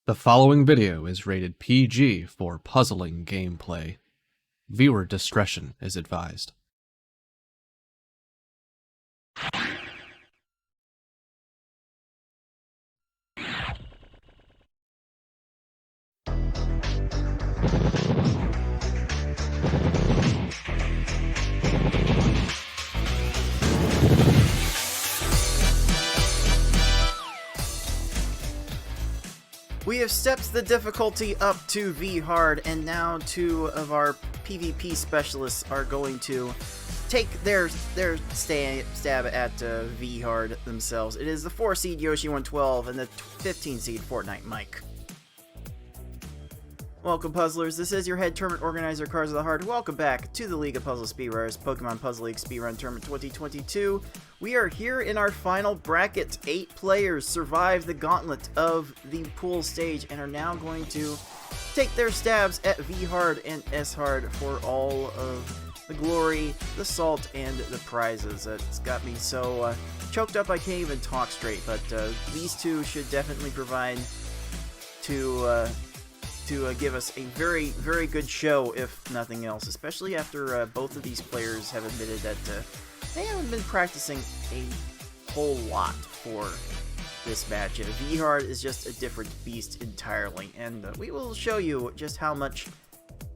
The following video is rated PG for puzzling gameplay. Viewer discretion is advised. We have stepped the difficulty up to V hard, and now two of our PvP specialists are going to take their stab at V hard themselves. It is the 4 seed Yoschi112 and the 15 seed FortniteMike. Welcome, puzzlers. This is your head tournament organizer, Cars of the Heart. Welcome back to the League of Puzzle Speedrunners Pokemon Puzzle League Speedrun Tournament 2022. We are here in our final bracket. 8 players survived the gauntlet of the pool stage and are now going to take their stabs at V hard and S hard for all of the glory, the salt, and the prizes. It's got me so choked up I can't even talk straight, but these two should definitely provide to give us a very, very good show, if nothing else, especially after both of these players have admitted that they haven't been practicing a whole lot for this match. V hard is just a different beast entirely, and we will show you just how much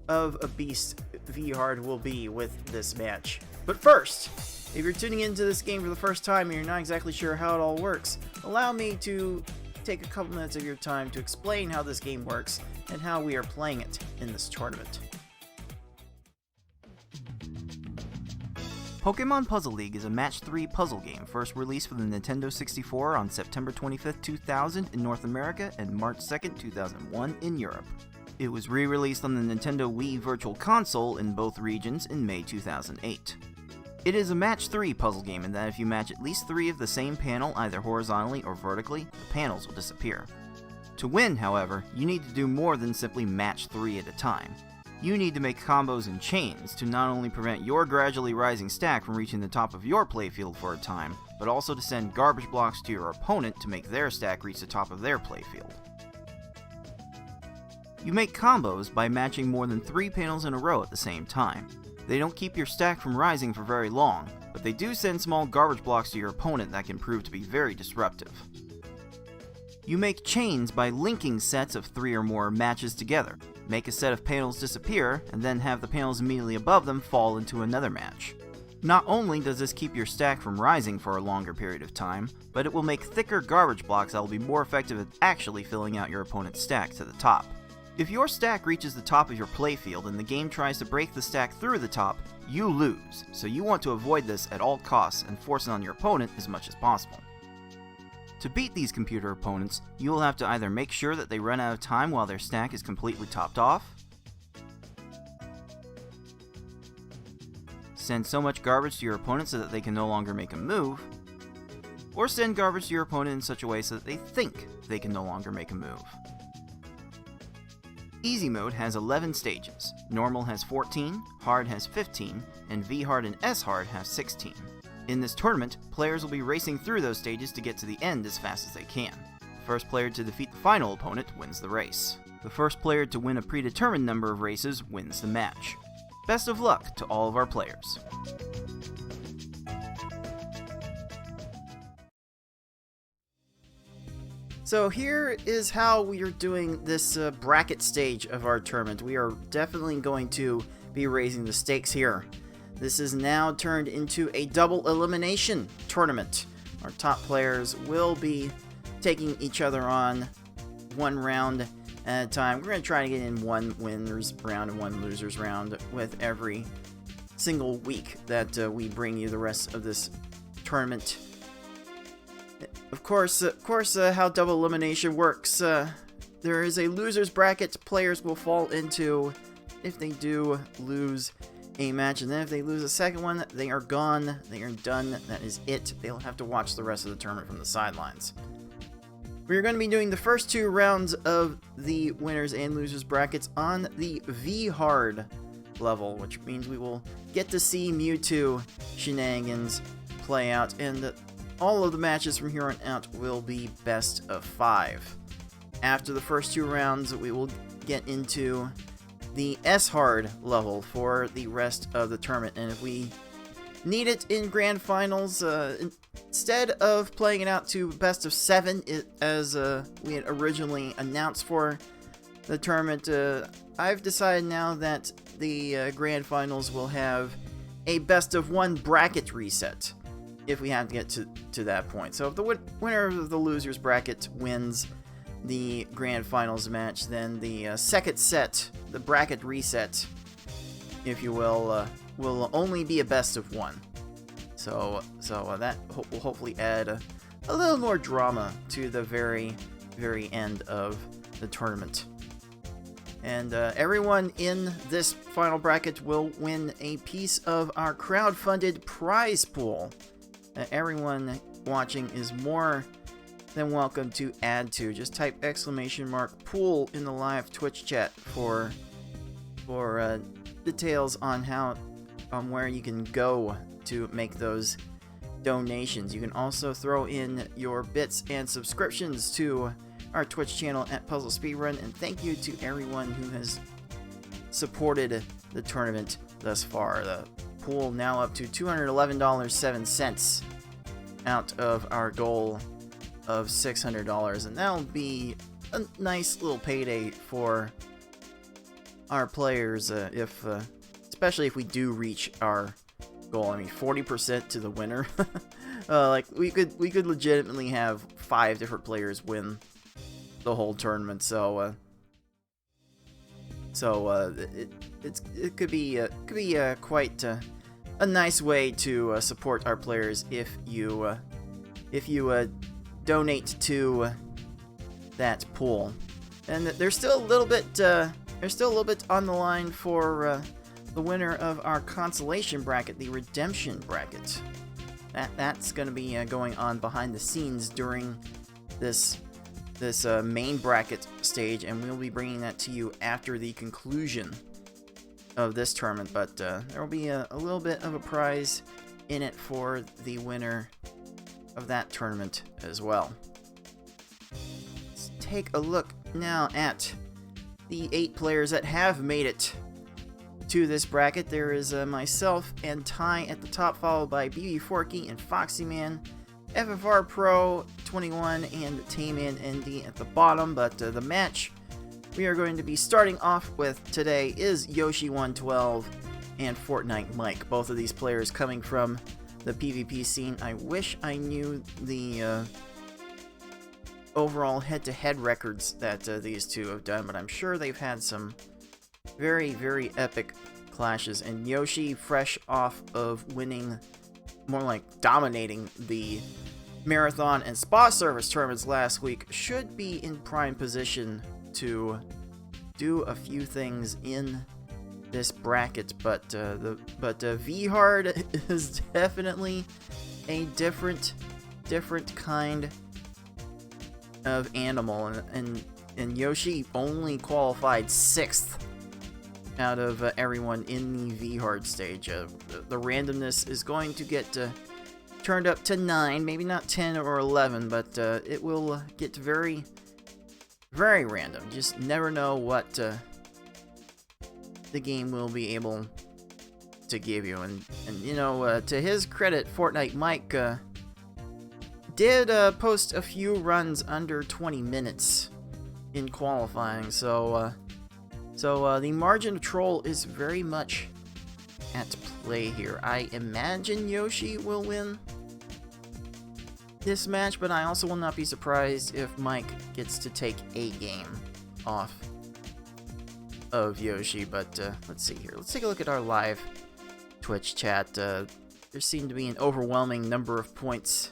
of a beast V hard will be with this match. But first, if you're tuning into this game for the first time and you're not exactly sure how it all works, allow me to take a couple minutes of your time to explain how this game works and how we are playing it in this tournament. Pokemon Puzzle League is a Match 3 puzzle game first released for the Nintendo 64 on September 25th, 2000 in North America and March 2nd, 2001 in Europe. It was re-released on the Nintendo Wii Virtual Console in both regions in May 2008. It is a Match 3 puzzle game in that if you match at least 3 of the same panel either horizontally or vertically, the panels will disappear. To win, however, you need to do more than simply match 3 at a time. You need to make combos and chains to not only prevent your gradually rising stack from reaching the top of your playfield for a time, but also to send garbage blocks to your opponent to make their stack reach the top of their playfield. You make combos by matching more than 3 panels in a row at the same time. They don't keep your stack from rising for very long, but they do send small garbage blocks to your opponent that can prove to be very disruptive. You make chains by linking sets of 3 or more matches together. Make a set of panels disappear, and then have the panels immediately above them fall into another match. Not only does this keep your stack from rising for a longer period of time, but it will make thicker garbage blocks that will be more effective at actually filling out your opponent's stack to the top. If your stack reaches the top of your playfield and the game tries to break the stack through the top, you lose, so you want to avoid this at all costs and force it on your opponent as much as possible. To beat these computer opponents, you will have to either make sure that they run out of time while their stack is completely topped off, send so much garbage to your opponent so that they can no longer make a move, or send garbage to your opponent in such a way so that they think they can no longer make a move. Easy mode has 11 stages, normal has 14, hard has 15, and V hard and S hard have 16. In this tournament, players will be racing through those stages to get to the end as fast as they can. The first player to defeat the final opponent wins the race. The first player to win a predetermined number of races wins the match. Best of luck to all of our players. So here is how we are doing this bracket stage of our tournament. We are definitely going to be raising the stakes here. This is now turned into a double elimination tournament. Our top players will be taking each other on one round at a time. We're going to try to get in one winners round and one losers round with every single week that we bring you the rest of this tournament. Of course, how double elimination works. There is a loser's bracket players will fall into if they do lose a match, and then if they lose a second one, they are gone, they are done, that is it. They'll have to watch the rest of the tournament from the sidelines. We're going to be doing the first 2 rounds of the winners and losers brackets on the V hard level, which means we will get to see Mewtwo shenanigans play out, and all of the matches from here on out will be best of 5. after the first 2 rounds, we will get into the S-Hard level for the rest of the tournament. And if we need it in Grand Finals, instead of playing it out to best of 7, as we had originally announced for the tournament, I've decided now that the Grand Finals will have a best of 1 bracket reset if we have to get to that point. So if the winner of the losers bracket wins the Grand Finals match, then the second set, the bracket reset, if you will only be a best of 1. So that will hopefully add a little more drama to the very end of the tournament. And everyone in this final bracket will win a piece of our crowdfunded prize pool. Everyone watching is more than welcome to add to. Just type !pool in the live Twitch chat for details on where you can go to make those donations. You can also throw in your bits and subscriptions to our Twitch channel at Puzzle Speedrun, and thank you to everyone who has supported the tournament thus far. The pool now up to $211.07 out of our goal of $600, and that'll be a nice little payday for our players, especially if we do reach our goal. I mean, 40% to the winner. Like we could legitimately have 5 different players win the whole tournament. So it could be quite a nice way to support our players if you donate to that pool. And there's still a little bit on the line for the winner of our consolation bracket, the redemption bracket. That's going to be going on behind the scenes during this main bracket stage, and we'll be bringing that to you after the conclusion of this tournament. But there will be a little bit of a prize in it for the winner of that tournament as well. Let's take a look now at the 8 players that have made it to this bracket. There is myself and Ty at the top, followed by BB Forky and Foxy Man, FFR Pro 21 and Tayman ND at the bottom. But the match we are going to be starting off with today is Yoschi112 and FortniteMike. Both of these players coming from the PvP scene. I wish I knew the overall head-to-head records that these two have done, but I'm sure they've had some very epic clashes. And Yoshi, fresh off of winning, more like dominating the Marathon and Spa Service tournaments last week, should be in prime position to do a few things in this bracket. But V-Hard is definitely a different kind of animal, and Yoshi only qualified 6th out of everyone in the V-Hard stage. The randomness is going to get turned up to 9, maybe not 10 or 11, but it will get very random. Just never know what the game will be able to give you. And you know, to his credit, FortniteMike did post a few runs under 20 minutes in qualifying, so the margin of troll is very much at play here. I imagine Yoshi will win this match, but I also will not be surprised if Mike gets to take a game off of Yoshi. But let's see here. Let's take a look at our live Twitch chat. There seemed to be an overwhelming number of points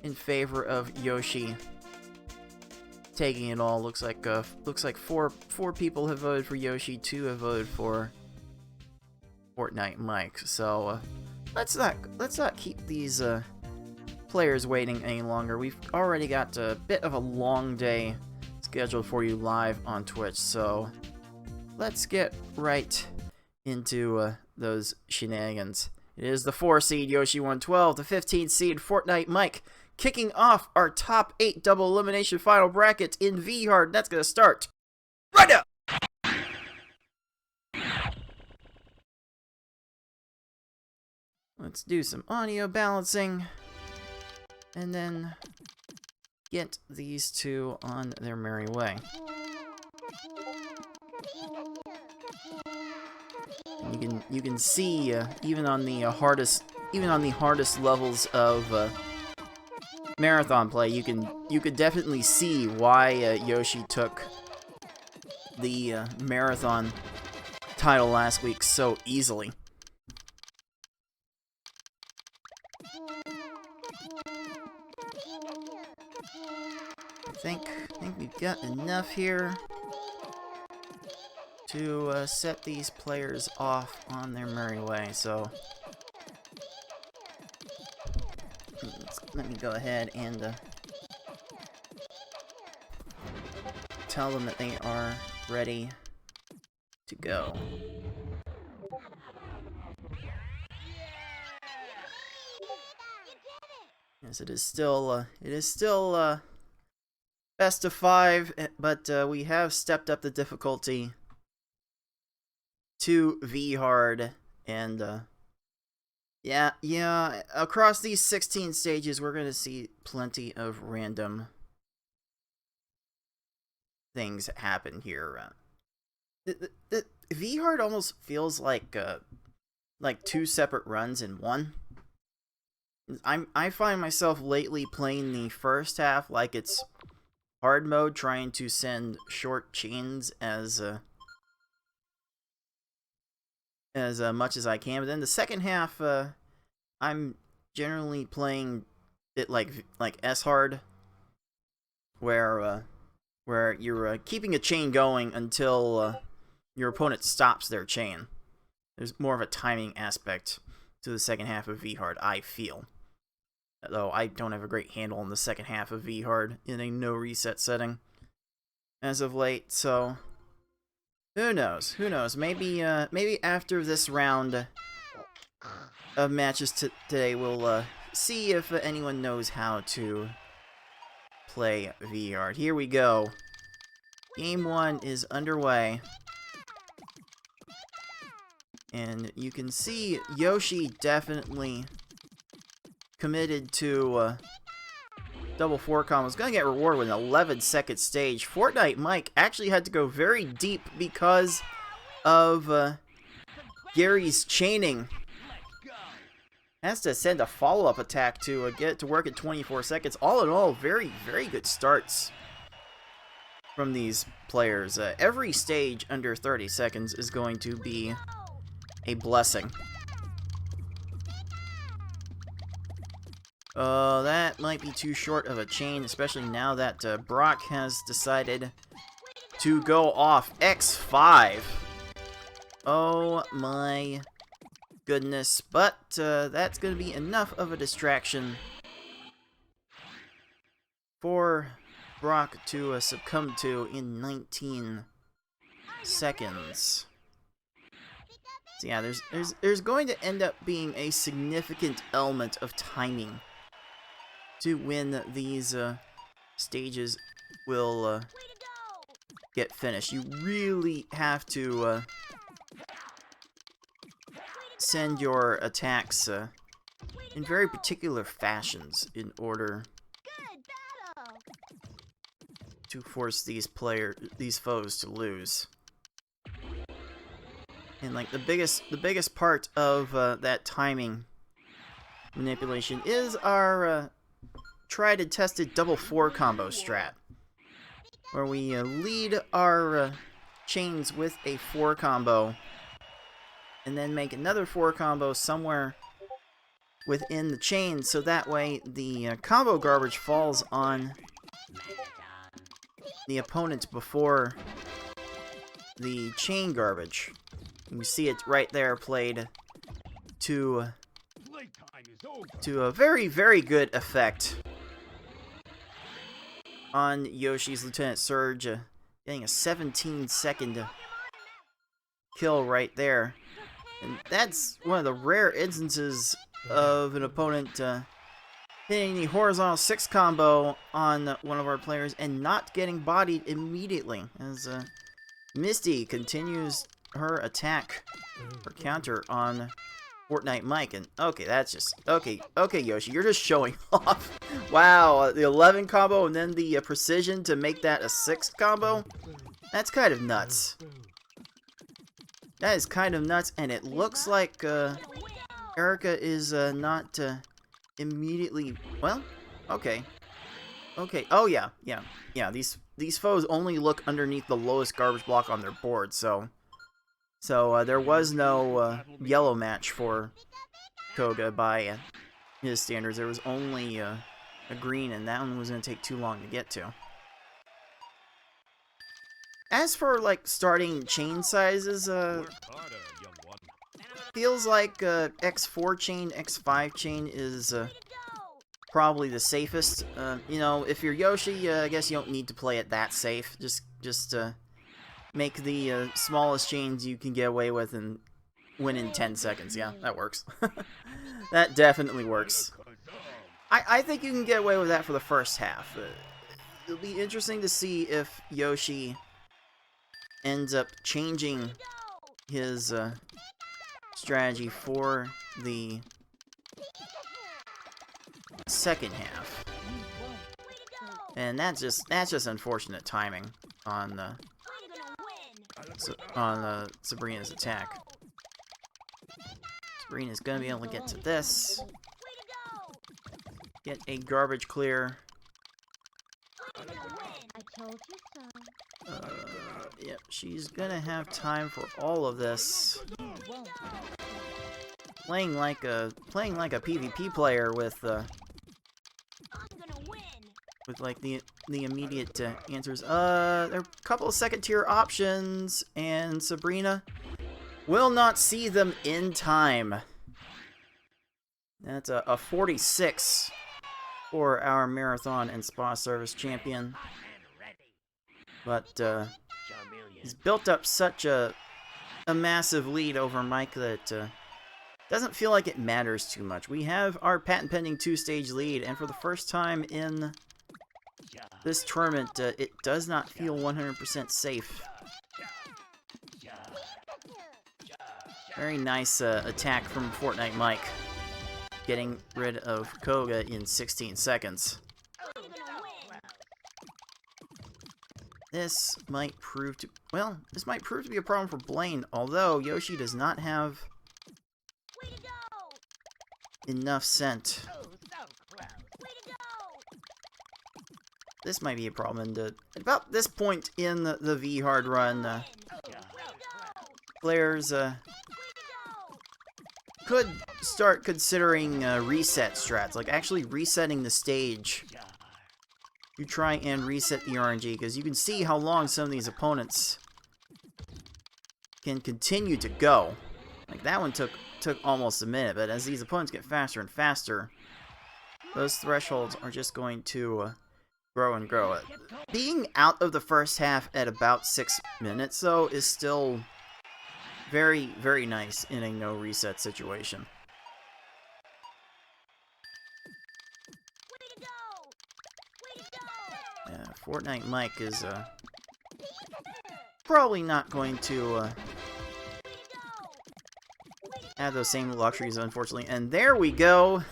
in favor of Yoshi taking it all. Looks like four people have voted for Yoshi, 2 have voted for FortniteMike. So let's not keep these players waiting any longer. We've already got a bit of a long day scheduled for you live on Twitch, so let's get right into those shenanigans. It is the 4 seed Yoschi112, the 15 seed FortniteMike, kicking off our top 8 double elimination final bracket in V-Hard. That's going to start right now. Let's do some audio balancing, and then get these two on their merry way. And you can see even on the hardest levels of marathon play, you could definitely see why Yoshi took the marathon title last week so easily. I think we've got enough here to set these players off on their merry way. So let me go ahead and tell them that they are ready to go. Yes, it is still best of 5, but we have stepped up the difficulty to V-Hard, and yeah, across these 16 stages, we're gonna see plenty of random things happen here. The V-Hard almost feels like 2 separate runs in one. I find myself lately playing the first half like it's hard mode, trying to send short chains as much as I can. But then the second half, I'm generally playing it like S hard, where you're keeping a chain going until your opponent stops their chain. There's more of a timing aspect to the second half of V-Hard, I feel. Though I don't have a great handle on the second half of V-Hard in a no reset setting as of late, so who knows? Who knows? Maybe after this round of matches today, we'll see if anyone knows how to play V-Hard. Here we go. Game 1 is underway. And you can see Yoshi definitely committed to double 4 combos. Gonna get rewarded with an 11-second stage. FortniteMike actually had to go very deep because of Gary's chaining. Has to send a follow-up attack to get it to work in 24 seconds. All in all, very, very good starts from these players. Every stage under 30 seconds is going to be a blessing. That might be too short of a chain, especially now that Brock has decided to go off X5. Oh my goodness, but that's going to be enough of a distraction for Brock to succumb to in 19 seconds. So yeah, there's going to end up being a significant element of timing to when these stages will get finished. You really have to send your attacks in very particular fashions in order to force these foes to lose. And like the biggest part of that timing manipulation is our tried and tested double 4 combo strat, where we lead our chains with a 4 combo and then make another 4 combo somewhere within the chain, so that way the combo garbage falls on the opponent before the chain garbage. You see it right there played to a very, very good effect on Yoshi's Lieutenant Surge, getting a 17-second kill right there. And that's one of the rare instances of an opponent hitting the horizontal 6 combo on one of our players and not getting bodied immediately as Misty continues her attack or counter on FortniteMike. And okay, that's just okay, Yoshi, you're just showing off. Wow, the 11 combo and then the precision to make that a 6 combo. That's kind of nuts. That is kind of nuts, and it looks like Erica is not immediately. Well, okay. Oh yeah. These foes only look underneath the lowest garbage block on their board, so there was no yellow match for Koga by his standards. There was only a green, and that one was going to take too long to get to. As for like starting chain sizes, feels like X4 chain, X5 chain is probably the safest. You know, if you're Yoshi, I guess you don't need to play it that safe. Just make the smallest chains you can get away with and win in 10 seconds. Yeah, that works. That definitely works. I think you can get away with that for the first half. It'll be interesting to see if Yoshi ends up changing his strategy for the second half, and that's just unfortunate timing on Sabrina's attack. Sabrina's gonna be able to get to this, get a garbage clear. Yep, she's gonna have time for all of this. Playing like a PvP player with like the immediate answers. There are a couple of second tier options, and Sabrina will not see them in time. That's a 46 for our marathon and spa service champion. But he's built up such a massive lead over Mike that doesn't feel like it matters too much. We have our patent pending 2-stage lead, and for the first time in this tournament, it does not feel 100% safe. Very nice attack from FortniteMike, getting rid of Koga in 16 seconds. This might prove to be a problem for Blaine, although Yoshi does not have enough scent. This might be a problem, and about this point in the V hard run, players could start considering reset strats, like actually resetting the stage. You try and reset the RNG, because you can see how long some of these opponents can continue to go. Like that one took almost a minute, but as these opponents get faster and faster, those thresholds are just going to grow and grow. Being out of the first half at about 6 minutes, though, is still very, very nice in a no reset situation. FortniteMike is probably not going to have those same luxuries, unfortunately. And there we go.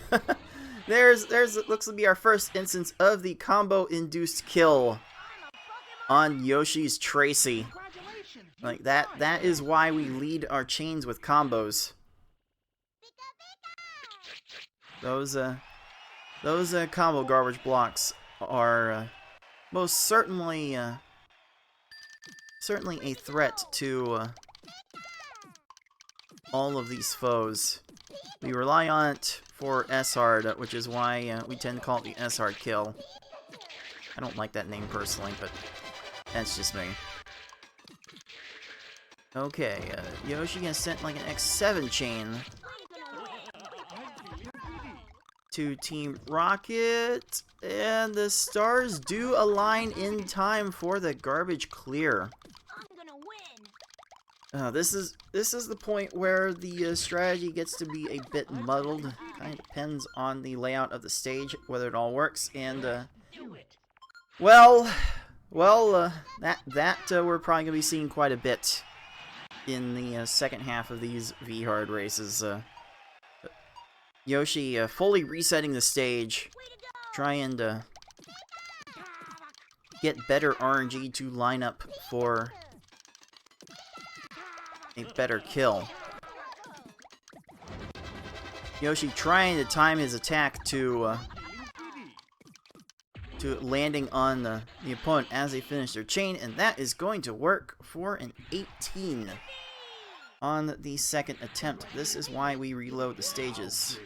There's looks to be our first instance of the combo-induced kill on Yoshi's Tracy. Like that is why we lead our chains with combos. Those combo garbage blocks are most certainly a threat to all of these foes. We rely on it for S-Hard, which is why we tend to call it the S-Hard kill. I don't like that name personally, but that's just me. Okay, Yoshi has sent like an X7 chain to Team Rocket, and the stars do align in time for the garbage clear. This is the point where the strategy gets to be a bit muddled. Kind of depends on the layout of the stage, whether it all works. And well, that we're probably gonna be seeing quite a bit in the second half of these V-Hard races. Yoshi fully resetting the stage, trying to get better RNG to line up for a better kill. Yoshi trying to time his attack to landing on the opponent as they finish their chain, and that is going to work for an 18 on the second attempt. This is why we reload the stages.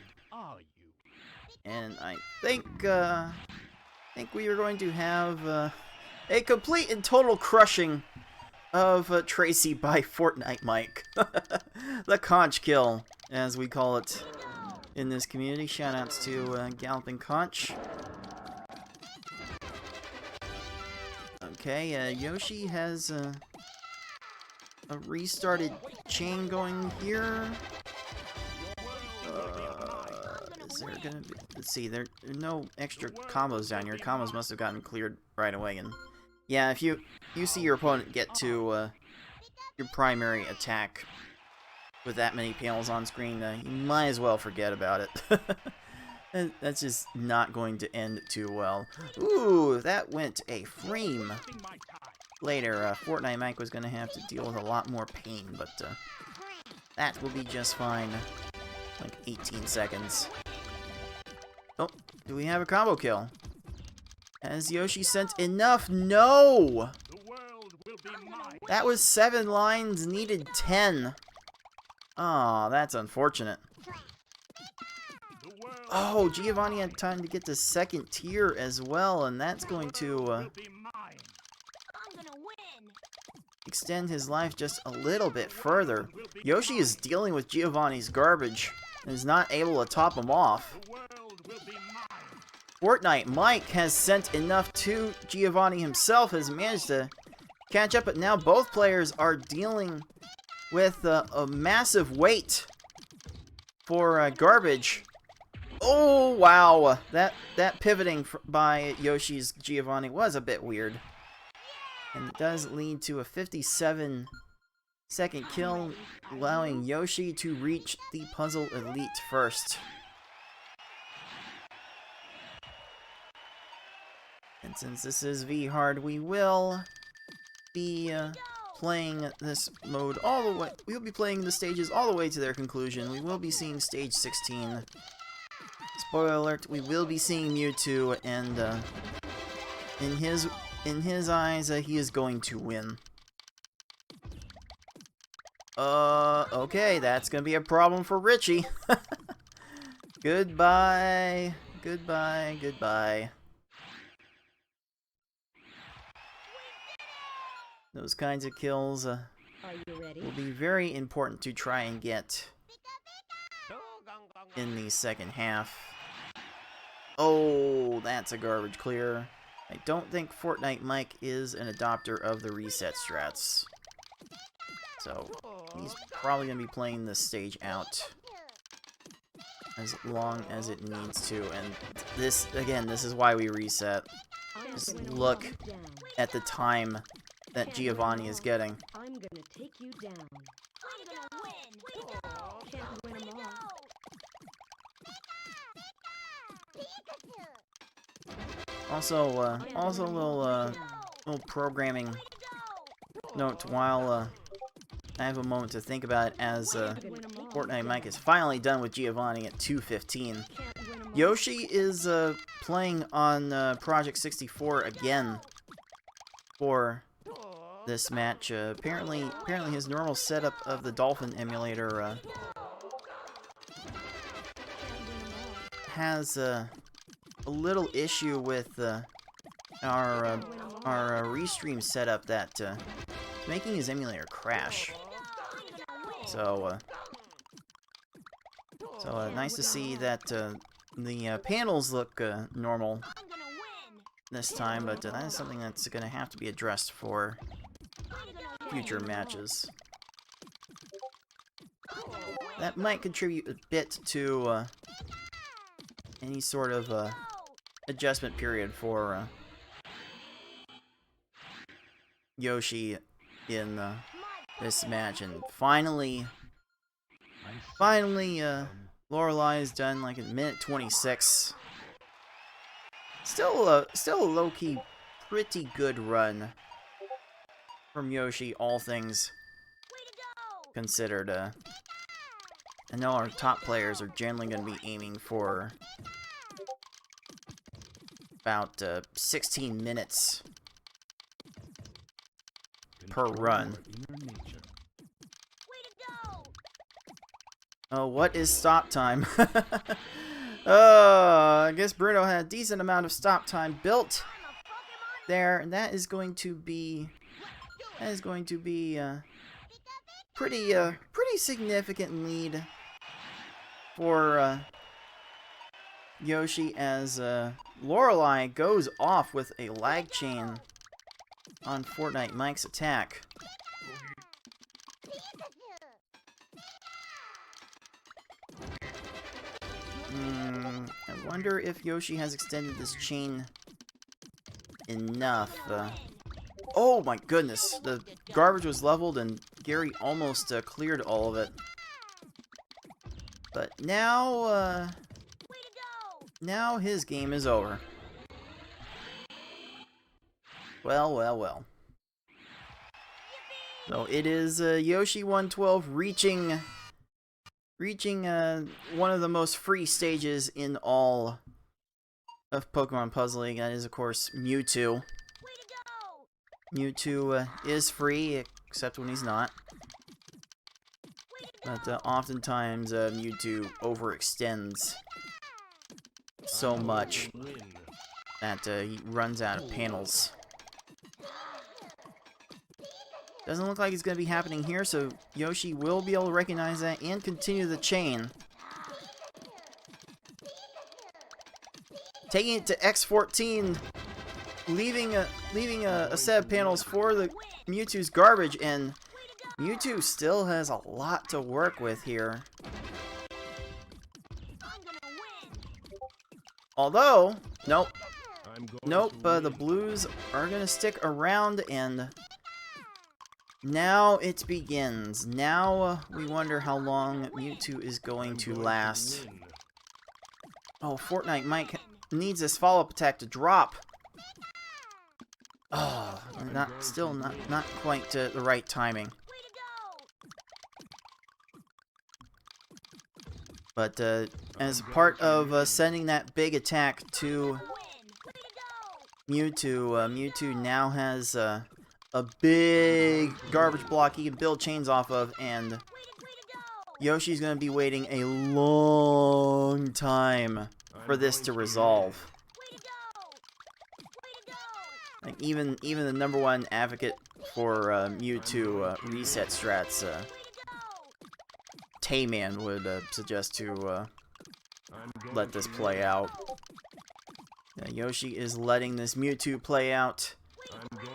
And I think we are going to have a complete and total crushing of Tracy by FortniteMike. The conch kill, as we call it in this community. Shoutouts to Galloping Conch. Okay, Yoshi has a restarted chain going here. Is there gonna be... Let's see, there are no extra combos down here. Combos must have gotten cleared right away. And yeah, if you see your opponent get to your primary attack with that many panels on screen, you might as well forget about it. And that's just not going to end too well. Ooh, that went a frame. Later, FortniteMike was going to have to deal with a lot more pain, but that will be just fine. Like 18 seconds. Oh, do we have a combo kill? Has Yoshi sent enough? No! That was 7 lines, needed 10. Aw, that's unfortunate. Oh, Giovanni had time to get to second tier as well, and that's going to extend his life just a little bit further. Yoshi is dealing with Giovanni's garbage and is not able to top him off. FortniteMike has sent enough to Giovanni himself, has managed to catch up, but now both players are dealing with a massive weight for garbage. Oh, wow. That pivoting by Yoshi's Giovanni was a bit weird. And it does lead to a 57-second kill, allowing Yoshi to reach the Puzzle Elite first. And since this is V-Hard, we will be playing this mode all the way. We'll be playing the stages all the way to their conclusion. We will be seeing stage 16. Spoiler alert, we will be seeing Mewtwo, and in his eyes, he is going to win. Okay, that's gonna be a problem for Richie. Goodbye, goodbye, goodbye. Those kinds of kills will be very important to try and get in the second half. Oh, that's a garbage clear. I don't think FortniteMike is an adopter of the reset strats. So, he's probably going to be playing this stage out as long as it needs to. And this, again, this is why we reset. Just look at the time that Giovanni is getting. I'm gonna take you down. I'm gonna win. Can't win 'em all. Also a little programming note while I have a moment to think about it, as FortniteMike is finally done with Giovanni at 2:15. Yoshi is playing on Project 64 again for this match. Apparently his normal setup of the Dolphin emulator has a little issue with our restream setup that making his emulator crash. So nice to see that the panels look normal this time, but that is something that's going to have to be addressed for future matches. that might contribute a bit to any sort of adjustment period for Yoshi in this match. And finally, Lorelei is done like in minute 26. Still a low-key pretty good run from Yoshi, all things considered. I know our top players are generally going to be aiming for about 16 minutes per run. Oh, what is stop time? I guess Bruno had a decent amount of stop time built there, and that is going to be pretty significant lead for Yoshi as Lorelei goes off with a lag chain on FortniteMike's attack. I wonder if Yoshi has extended this chain enough. Oh my goodness, the garbage was leveled and Gary almost cleared all of it. But now, now his game is over. Well. So it is Yoschi112 reaching one of the most free stages in all of Pokemon Puzzle League. That is, of course, Mewtwo. Mewtwo is free, except when he's not. But oftentimes Mewtwo overextends so much that he runs out of panels. Doesn't look like it's going to be happening here, so Yoshi will be able to recognize that and continue the chain. Taking it to X14, leaving a set of panels for the Mewtwo's garbage, and Mewtwo still has a lot to work with here. Although, nope, the blues are going to stick around, and now it begins. Now we wonder how long Mewtwo is going to last. Oh, FortniteMike needs this follow-up attack to drop. Oh, still not quite the right timing. But as part of sending that big attack to Mewtwo, Mewtwo now has a big garbage block he can build chains off of, and Yoshi's going to be waiting a long time for this to resolve. Like even the #1 advocate for Mewtwo reset strats, Tayman, would suggest to let this play out. Yoshi is letting this Mewtwo play out.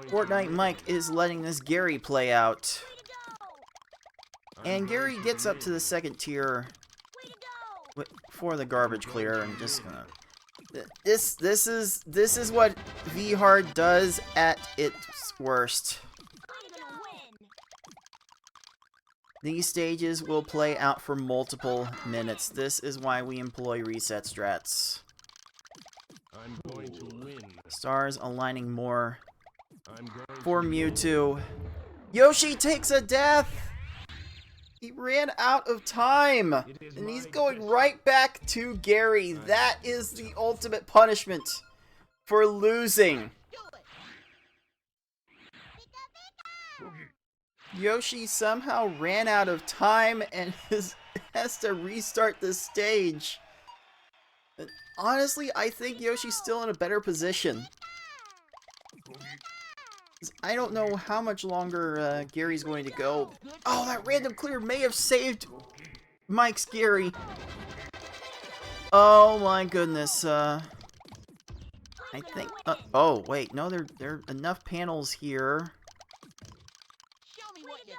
FortniteMike is letting this Gary play out. And Gary gets up to the second tier for the garbage clear, and just gonna... This is what V-Hard does at its worst. These stages will play out for multiple minutes. This is why we employ reset strats. Stars aligning more for Mewtwo. Yoshi takes a death! He ran out of time! And he's going right back to Gary. That is the ultimate punishment for losing. Yoshi somehow ran out of time and has to restart the stage. And honestly, I think Yoshi's still in a better position. I don't know how much longer Gary's going to go. Oh, that random clear may have saved Mike's Gary. Oh my goodness. I think... oh, wait. No, there are enough panels here.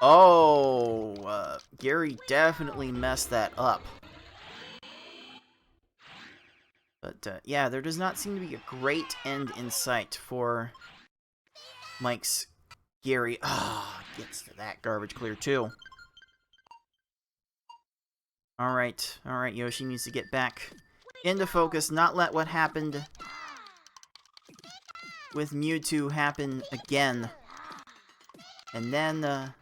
Oh, Gary definitely messed that up. But, yeah, there does not seem to be a great end in sight for Mike's Gary. Ah, gets to that garbage clear, too. Alright, Yoshi needs to get back into focus, not let what happened with Mewtwo happen again. And then,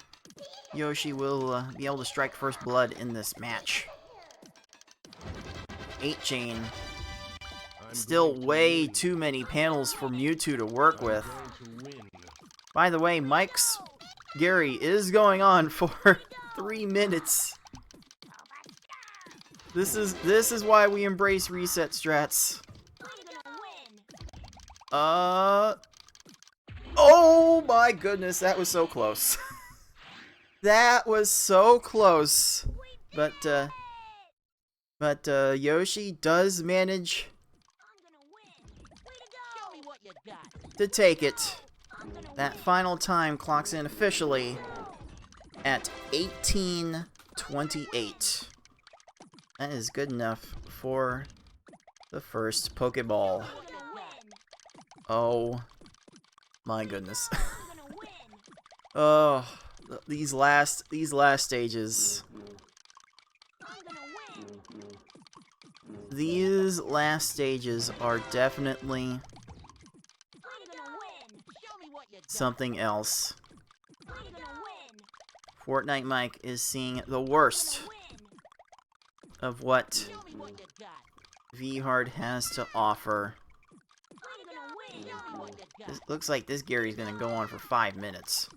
Yoshi will be able to strike first blood in this match. 8-chain. Still way too many panels for Mewtwo to work with. By the way, Mike's Gary is going on for 3 minutes. This is why we embrace reset strats. Oh my goodness, that was so close. That was so close. But Yoshi does manage to take it. That final time clocks in officially at 18:28. That is good enough for the first Pokeball. Oh my goodness. Oh, these last stages. These last stages are definitely something else. FortniteMike is seeing the worst of what V-Hard has to offer. It looks like this Gary's gonna go on for 5 minutes.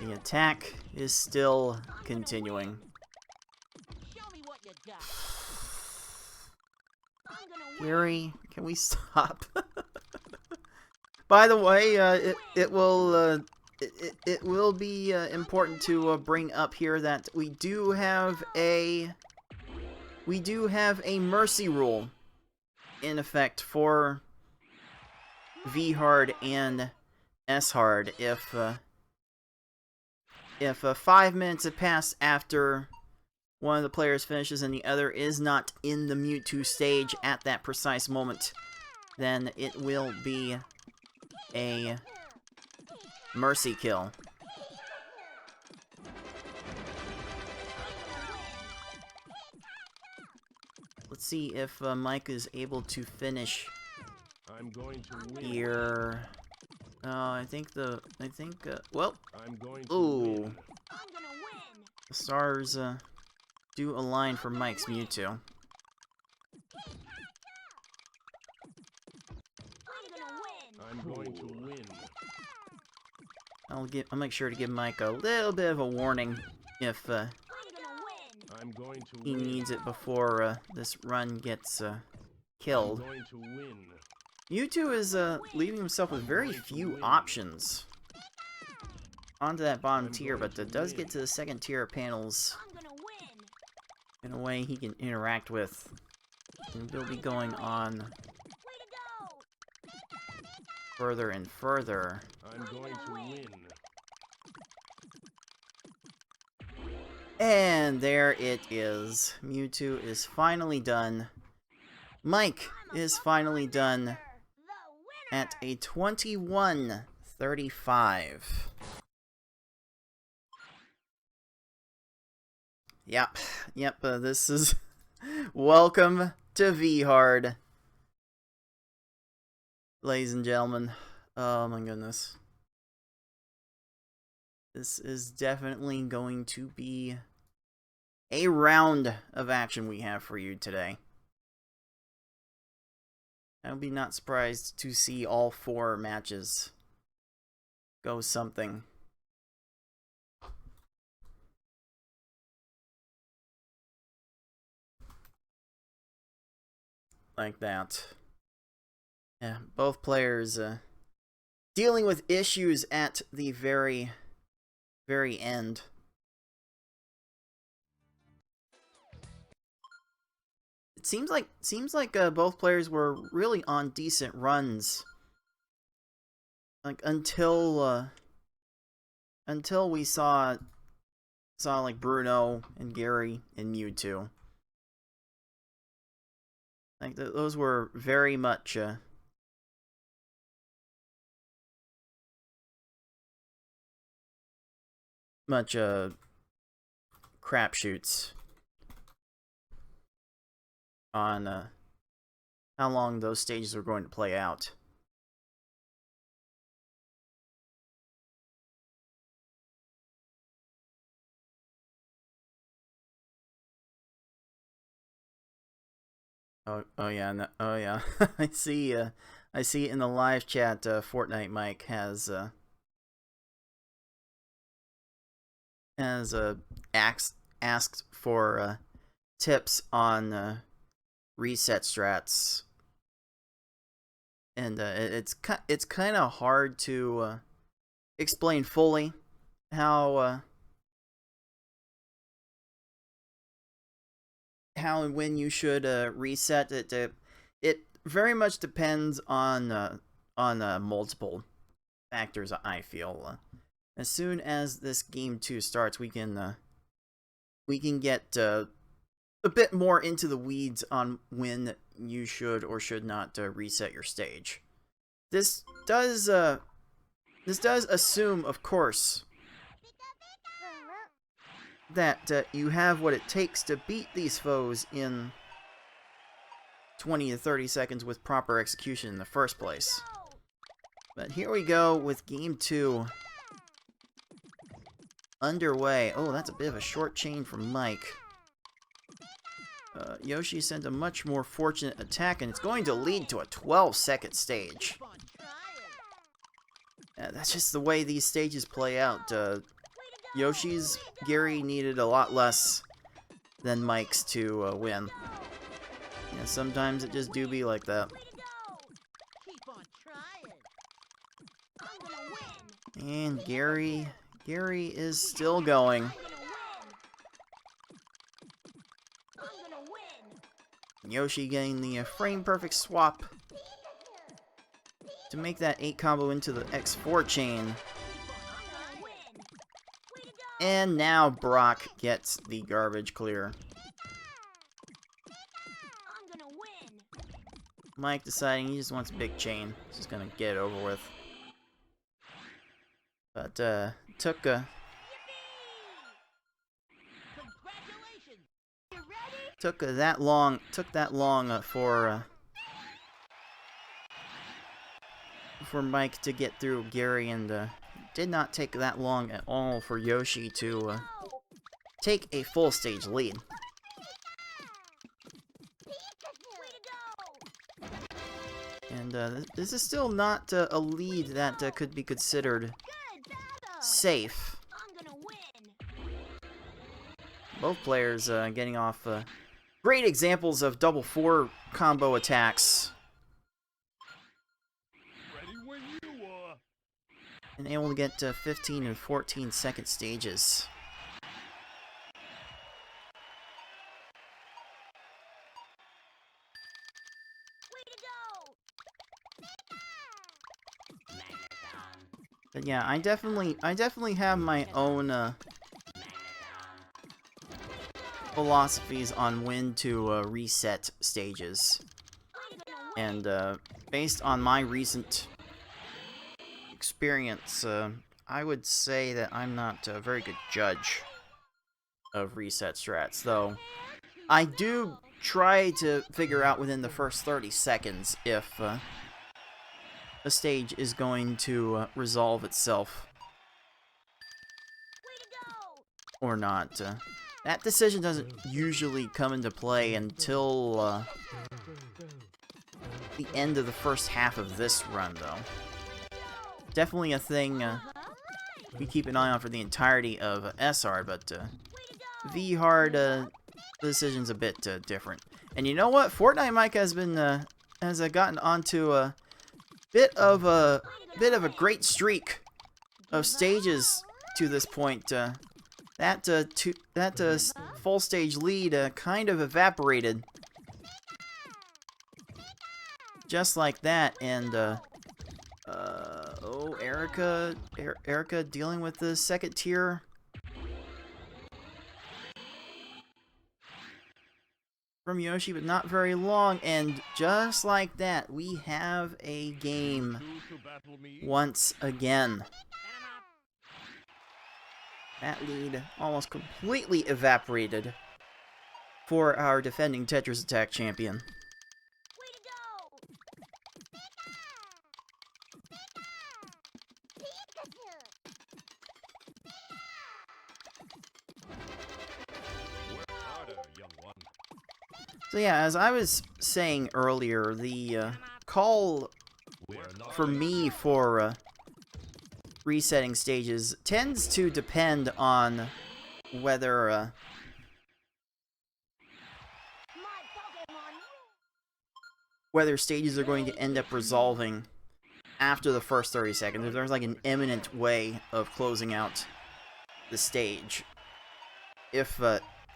The attack is still continuing. Gary, can we stop? By the way, it will be important to bring up here that we do have a mercy rule in effect for V-Hard and S-Hard. If 5 minutes have passed after one of the players finishes and the other is not in the Mewtwo stage at that precise moment, then it will be a mercy kill. Let's see if Mike is able to finish here. Well, ooh. The stars do align for Mike's Mewtwo. I'll make sure to give Mike a little bit of a warning if he needs it before this run gets killed. Mewtwo is leaving himself with very few options onto that bottom tier, but does get to the second tier of panels in a way he can interact with. And he'll be going on further and further. And there it is. Mewtwo is finally done. Mike is finally done at a 21:35. Yep, this is... Welcome to V-Hard, ladies and gentlemen. Oh my goodness. This is definitely going to be a round of action we have for you today. I'll be not surprised to see all 4 matches go something like that. Yeah, both players dealing with issues at the very end. seems like both players were really on decent runs. Like until we saw like Bruno and Gary and Mewtwo. Like those were very much crapshoots on how long those stages were going to play out. Oh yeah, no, oh yeah. I see in the live chat FortniteMike has asked for tips on reset strats, and it's kind of hard to explain fully how and when you should reset it. It very much depends on multiple factors. I feel as soon as this game 2 starts, we can get a bit more into the weeds on when you should or should not reset your stage. This does assume, of course, that you have what it takes to beat these foes in 20 to 30 seconds with proper execution in the first place. But here we go with game 2 underway. Oh, that's a bit of a short chain from Mike. Yoshi sent a much more fortunate attack, and it's going to lead to a 12-second stage. That's just the way these stages play out. Yoshi's Gary needed a lot less than Mike's to win. Yeah, sometimes it just do be like that. And Gary is still going. Yoshi getting the frame perfect swap to make that 8 combo into the X4 chain. And now Brock gets the garbage clear. Mike deciding he just wants a big chain. He's just gonna get it over with. But took that long for Mike to get through Gary, and did not take that long at all for Yoshi to take a full stage lead. And this is still not a lead that could be considered safe. Both players getting off great examples of double 4 combo attacks. And able to get 15 and 14 second stages. But yeah, I definitely have my own philosophies on when to reset stages. And based on my recent experience, I would say that I'm not a very good judge of reset strats, though I do try to figure out within the first 30 seconds if a stage is going to resolve itself or not. That decision doesn't usually come into play until the end of the first half of this run, though. Definitely a thing we keep an eye on for the entirety of S-Hard, but V Hard, the decision's a bit different. And you know what? FortniteMike has been has gotten onto a bit of a great streak of stages to this point. That full stage lead kind of evaporated just like that, and oh, Erica dealing with the second tier. From Yoshi, but not very long, and just like that, we have a game once again. That lead almost completely evaporated for our defending Tetris Attack champion. So yeah, as I was saying earlier, the call for me for resetting stages tends to depend on whether whether stages are going to end up resolving after the first 30 seconds. If there's like an imminent way of closing out the stage.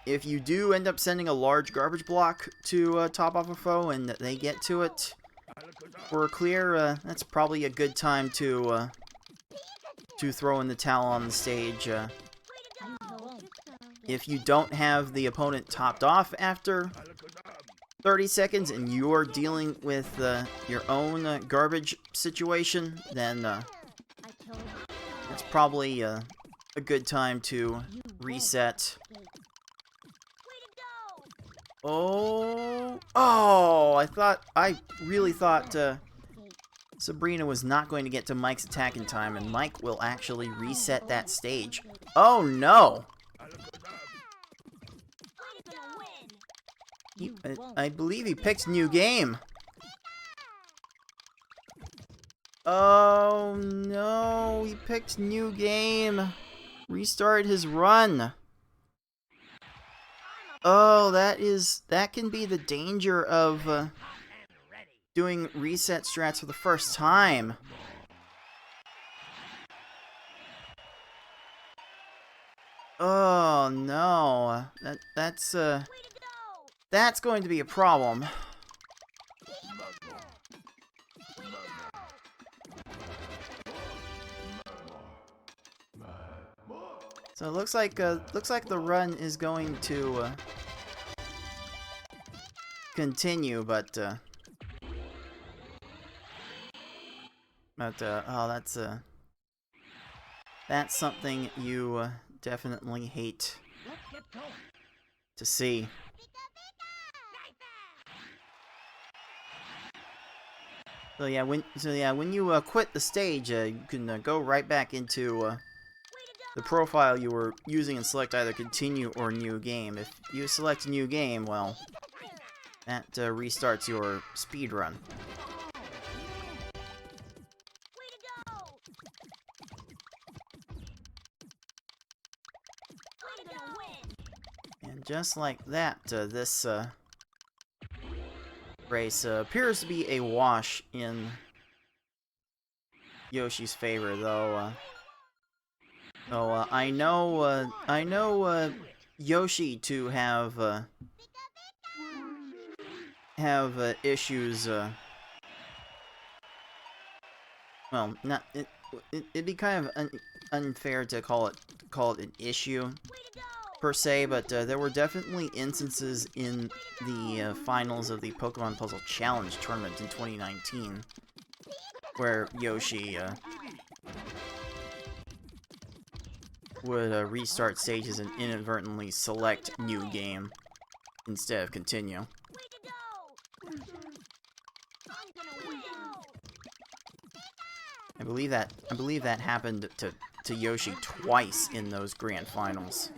If you do end up sending a large garbage block to top off a foe and they get to it for a clear, that's probably a good time to throw in the towel on the stage. If you don't have the opponent topped off after 30 seconds and you're dealing with your own garbage situation, then it's probably a good time to reset. Oh, I really thought Sabrina was not going to get to Mike's attack in time, and Mike will actually reset that stage. Oh no! I believe he picked new game. Oh no, he picked new game. Restart his run. Oh, that can be the danger of doing reset strats for the first time. Oh no, that's going to be a problem. So it looks like the run is going to continue, but oh, that's something you definitely hate to see. So yeah, when you quit the stage, you can go right back into the profile you were using and select either continue or new game. If you select new game, well, that restarts your speedrun. And just like that, this race appears to be a wash in Yoshi's favor, though. I know Yoshi to have issues. Well, not it'd be kind of unfair to call it an issue per se, but there were definitely instances in the finals of the Pokemon Puzzle Challenge tournament in 2019 where Yoshi would restart stages and inadvertently select new game instead of continue. I believe that happened to Yoshi twice in those grand finals.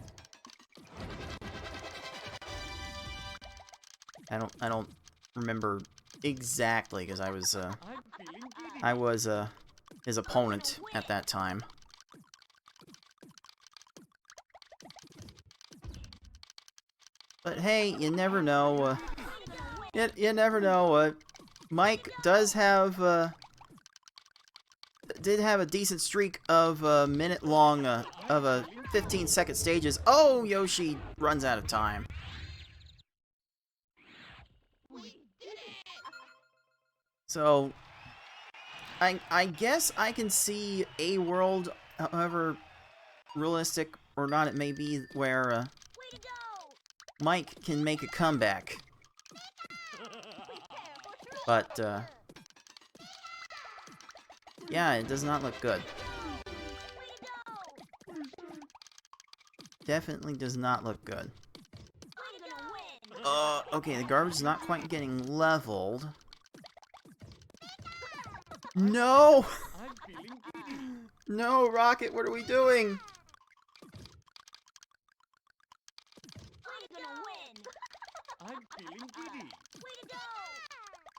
I don't remember exactly because I was his opponent at that time. But hey, you never know. You never know. Mike does have did have a decent streak of minute-long of 15-second stages. Oh, Yoshi runs out of time. So, I guess I can see a world, however realistic or not it may be, where Mike can make a comeback. But, yeah, it does not look good. Definitely does not look good. Okay, the garbage is not quite getting leveled. No! No, Rocket, what are we doing?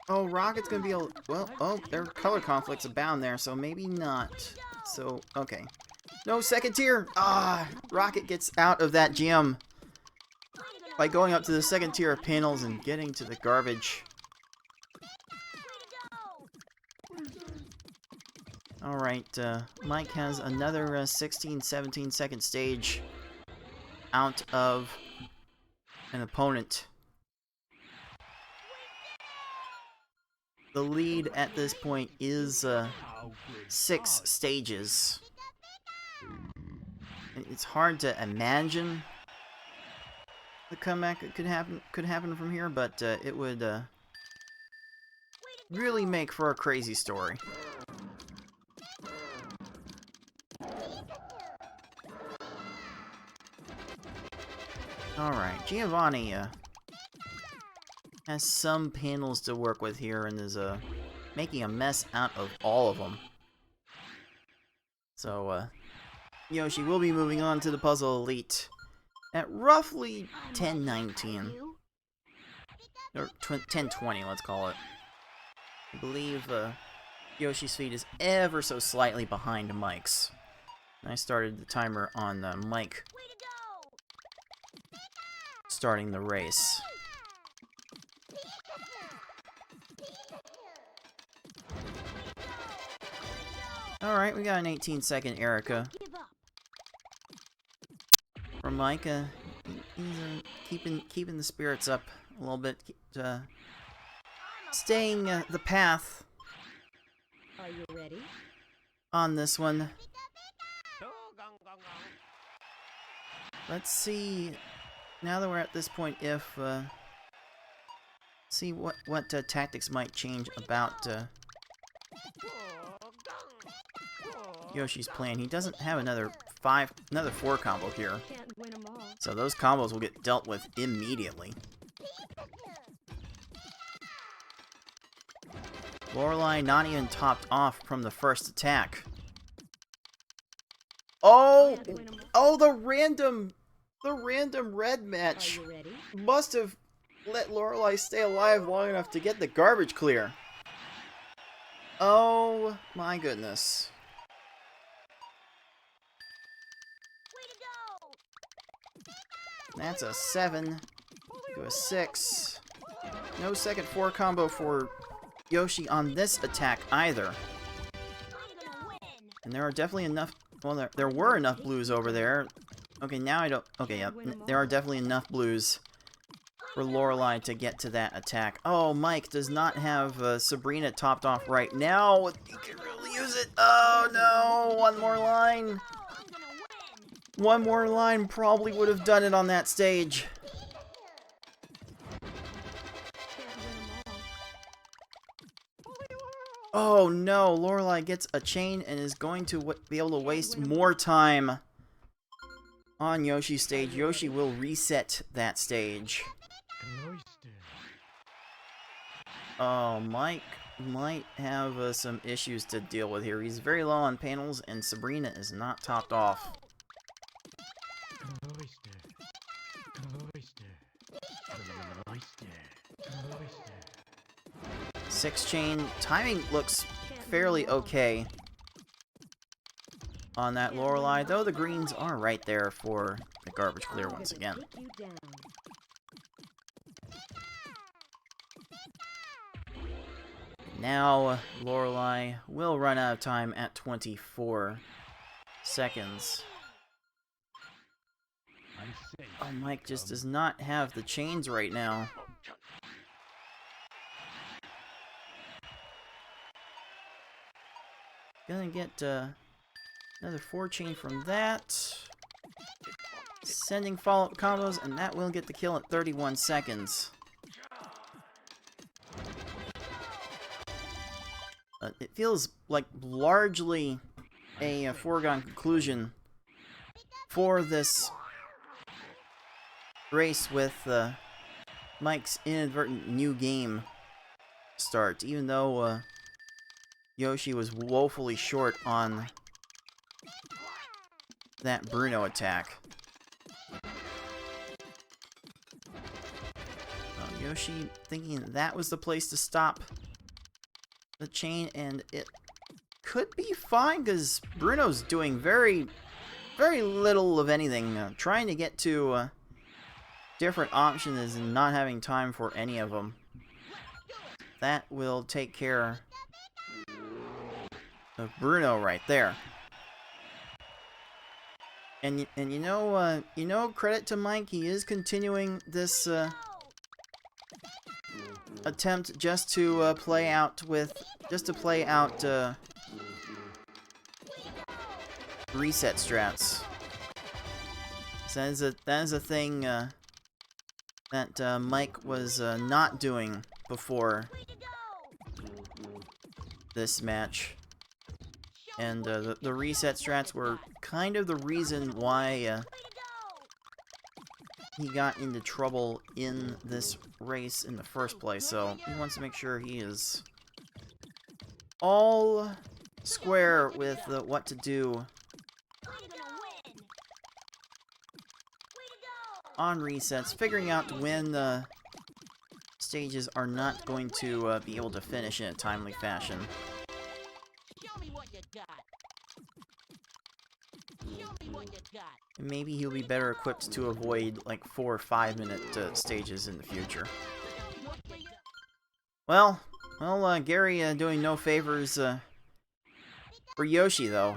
Oh, Rocket's gonna be able... Well, oh, there are color conflicts abound there, so maybe not. So, okay. No, second tier! Ah, Rocket gets out of that gym by going up to the second tier of panels and getting to the garbage. Alright, Mike has another 16, 17 second stage out of an opponent. The lead at this point is 6 stages. It's hard to imagine the comeback that could happen from here, but it would really make for a crazy story. Alright, Giovanni has some panels to work with here and is making a mess out of all of them. So, Yoshi will be moving on to the Puzzle Elite at roughly 10:19. Or 10:20, let's call it. I believe Yoshi's feed is ever so slightly behind Mike's. I started the timer on Mike starting the race. Alright, we got an 18-second Erica from Mike. He's keeping the spirits up a little bit, staying the path. Are you ready? On this one. Let's see, now that we're at this point, if see what tactics might change about Yoshi's plan. He doesn't have another 4 combo here, Can't win 'em all. so those combos will get dealt with immediately. Lorelei not even topped off from the first attack. Oh! Can't win 'em all. Oh, the random red Are match you ready? must have let Lorelei stay alive long enough to get the garbage clear. Oh my goodness. That's a 7 to a 6. No second 4 combo for Yoshi on this attack either. And there are definitely enough... Well, there were enough blues over there. Okay, now I don't... Okay, yeah. There are definitely enough blues for Lorelei to get to that attack. Oh, Mike does not have Sabrina topped off right now. He can really use it. Oh, no. One more line. One more line probably would have done it on that stage. Oh no, Lorelei gets a chain and is going to be able to waste more time on Yoshi's stage. Yoshi will reset that stage. Oh, Mike might have some issues to deal with here. He's very low on panels and Sabrina is not topped off. 6 chain. Timing looks fairly okay on that Lorelei, though the greens are right there for the garbage clear once again. Now Lorelei will run out of time at 24 seconds. Oh, Mike just does not have the chains right now. gonna get another 4 chain from that. Sending follow-up combos, and that will get the kill at 31 seconds. It feels like largely a foregone conclusion for this race with Mike's inadvertent new game start, even though Yoshi was woefully short on that Bruno attack. Yoshi thinking that was the place to stop the chain, and it could be fine because Bruno's doing very little of anything. Trying to get to different options and not having time for any of them. That will take care of Bruno right there. And you know, credit to Mike, he is continuing this attempt just to play out reset strats. So that is a thing that Mike was not doing before this match, and the reset strats were kind of the reason why he got into trouble in this race in the first place. So he wants to make sure he is all square with what to do on resets, figuring out when the stages are not going to be able to finish in a timely fashion. And maybe he'll be better equipped to avoid like 4 or 5 minute stages in the future. Well, Gary doing no favors for Yoshi though.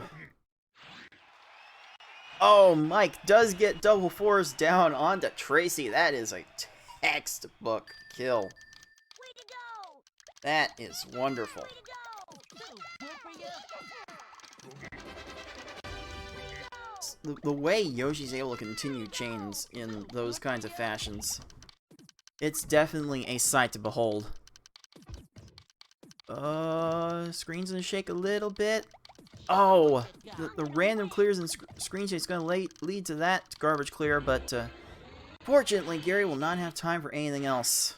Oh, Mike does get double fours down onto Tracy. That is a textbook kill. That is wonderful. The way Yoshi's able to continue chains in those kinds of fashions, it's definitely a sight to behold. Screen's gonna shake a little bit. Oh, the random clears and screen shake is gonna lead to that garbage clear, but fortunately, Gary will not have time for anything else.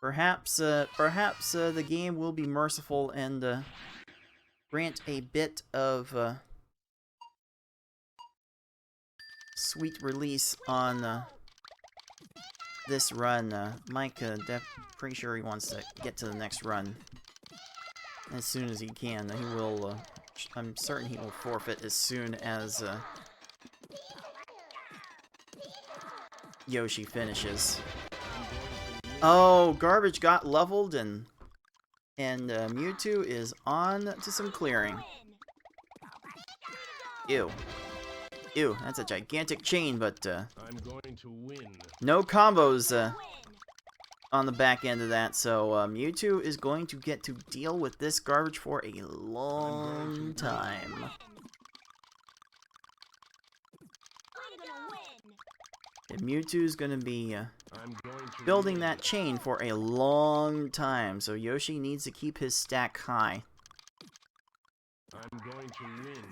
Perhaps the game will be merciful and grant a bit of sweet release on this run. Mike, pretty sure he wants to get to the next run as soon as he can. He will. I'm certain he will forfeit as soon as Yoshi finishes. Oh, garbage got leveled, and Mewtwo is on to some clearing. Ew. Ew, that's a gigantic chain, but I'm going to win. No combos on the back end of that, so Mewtwo is going to get to deal with this garbage for a long time. And Mewtwo's going to be building that chain for a long time, so Yoshi needs to keep his stack high. I'm going to win.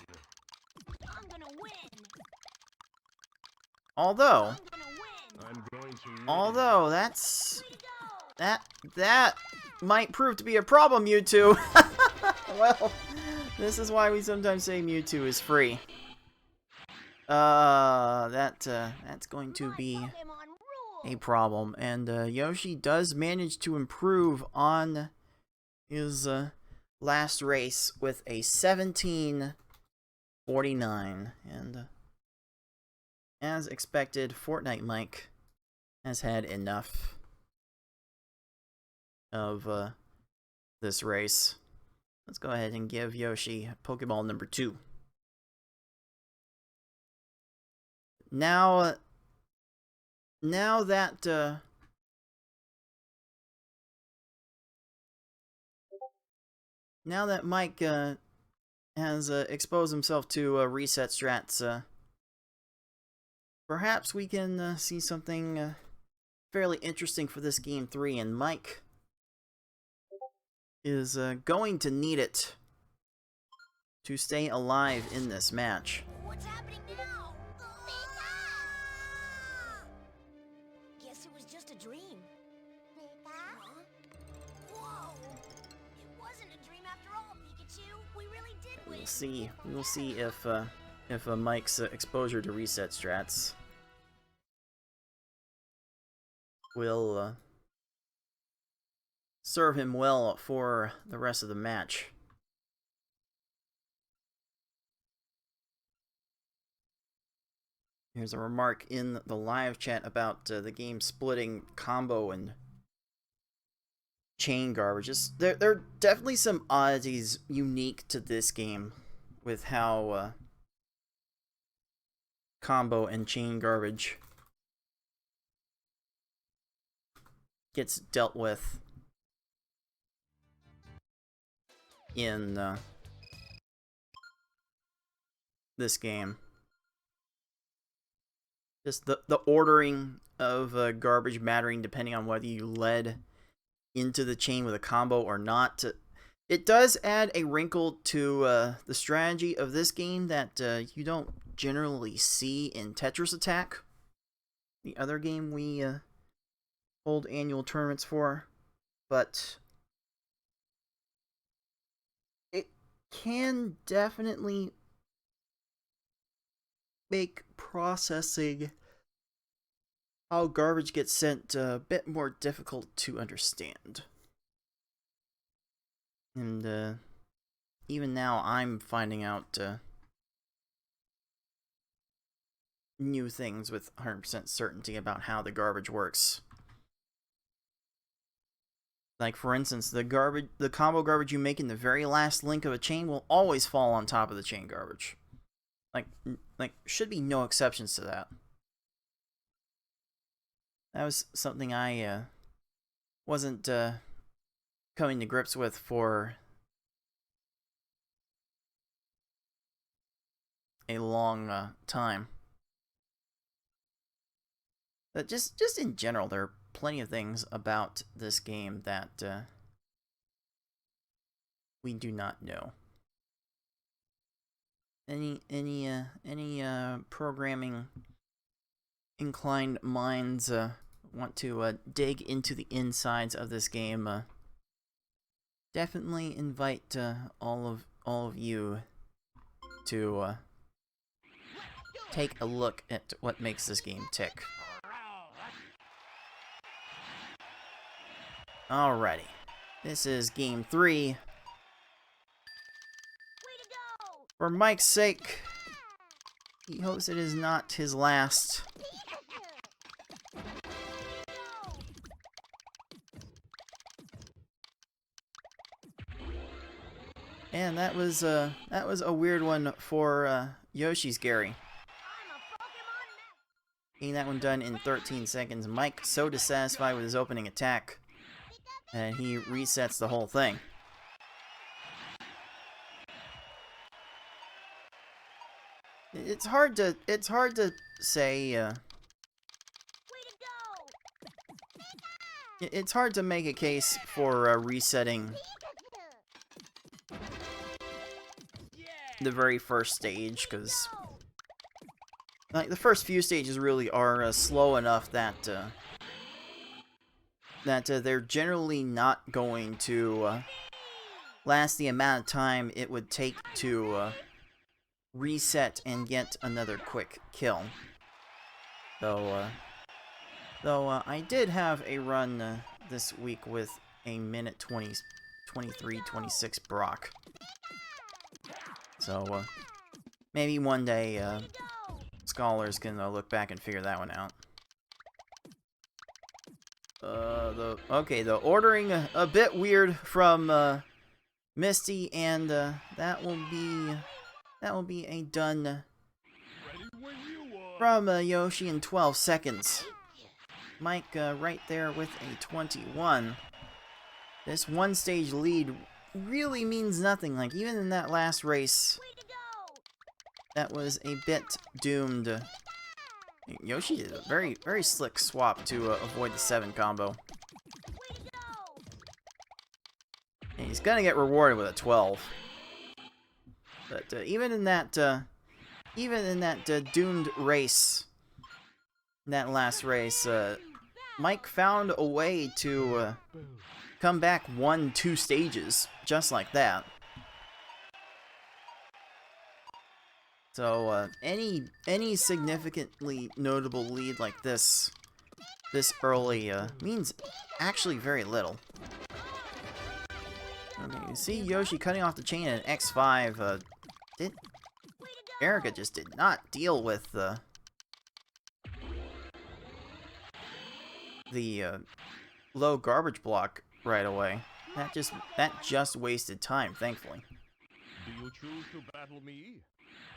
Although that might prove to be a problem, Mewtwo. Well, this is why we sometimes say Mewtwo is free. That's going to be a problem, and Yoshi does manage to improve on his last race with a 17:49, and as expected, FortniteMike has had enough of this race. Let's go ahead and give Yoshi Pokeball number 2. Now that now that Mike has exposed himself to reset strats, perhaps we can see something fairly interesting for this game 3, and Mike is going to need it to stay alive in this match. What's happening now? Guess it was just a dream. Huh? Whoa! It wasn't a dream after all, Pikachu. We really did win. We'll see. We'll see if Mike's exposure to reset strats will serve him well for the rest of the match. Here's a remark in the live chat about the game splitting combo and chain garbage. There are definitely some oddities unique to this game with how combo and chain garbage gets dealt with in this game. Just the ordering of garbage mattering depending on whether you led into the chain with a combo or not. It does add a wrinkle to the strategy of this game that you don't generally see in Tetris Attack, the other game we hold annual tournaments for, but it can definitely make processing how garbage gets sent a bit more difficult to understand. And even now I'm finding out new things with 100% certainty about how the garbage works. Like, for instance, the combo garbage you make in the very last link of a chain will always fall on top of the chain garbage. Like should be no exceptions to that. That was something I wasn't coming to grips with for a long time. But just in general, there are plenty of things about this game that we do not know. Any programming inclined minds want to dig into the insides of this game, definitely invite all of you to take a look at what makes this game tick. Alrighty, this is game 3. For Mike's sake, he hopes it is not his last. And that was a weird one for Yoshi's Gary. Getting that one done in 13 seconds. Mike so dissatisfied with his opening attack, and he resets the whole thing. It's hard to say. It's hard to make a case for resetting the very first stage, because like the first few stages really are slow enough that they're generally not going to last the amount of time it would take to reset and get another quick kill. Though I did have a run this week with a minute 23-26 Brock. So maybe one day scholars can look back and figure that one out. The ordering a bit weird from Misty, and that will be a done from Yoshi in 12 seconds. Mike right there with a 21. This one stage lead really means nothing. Like, even in that last race, Way to go! that was a bit doomed. Yoshi did a very, very slick swap to avoid the 7 combo. Way to go! And he's gonna get rewarded with a 12. But even in that doomed race, in that last race, Mike found a way to come back 1-2 stages, just like that. So any significantly notable lead like this early means actually very little. Okay, you see Yoshi cutting off the chain at X5. Erica just did not deal with the low garbage block right away. That just wasted time, thankfully. Do you choose to battle me?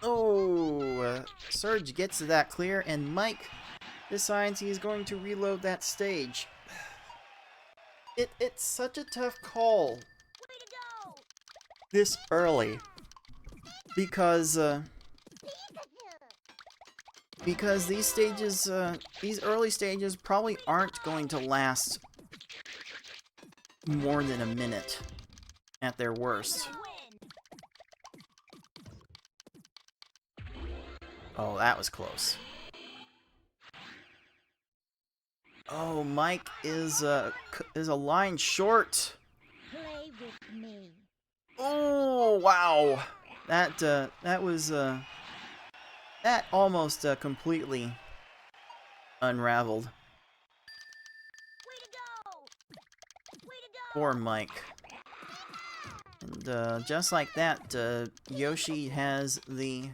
Oh, Surge gets to that clear, and Mike decides he's going to reload that stage. It's such a tough call Way to go! this early, because these stages, these early stages probably aren't going to last more than a minute at their worst. Win! Oh, that was close. Oh, Mike is a line short. Play with me. Oh, wow. That was that almost completely unraveled. Way to go! Way to go! Poor Mike. And just like that, Yoshi has the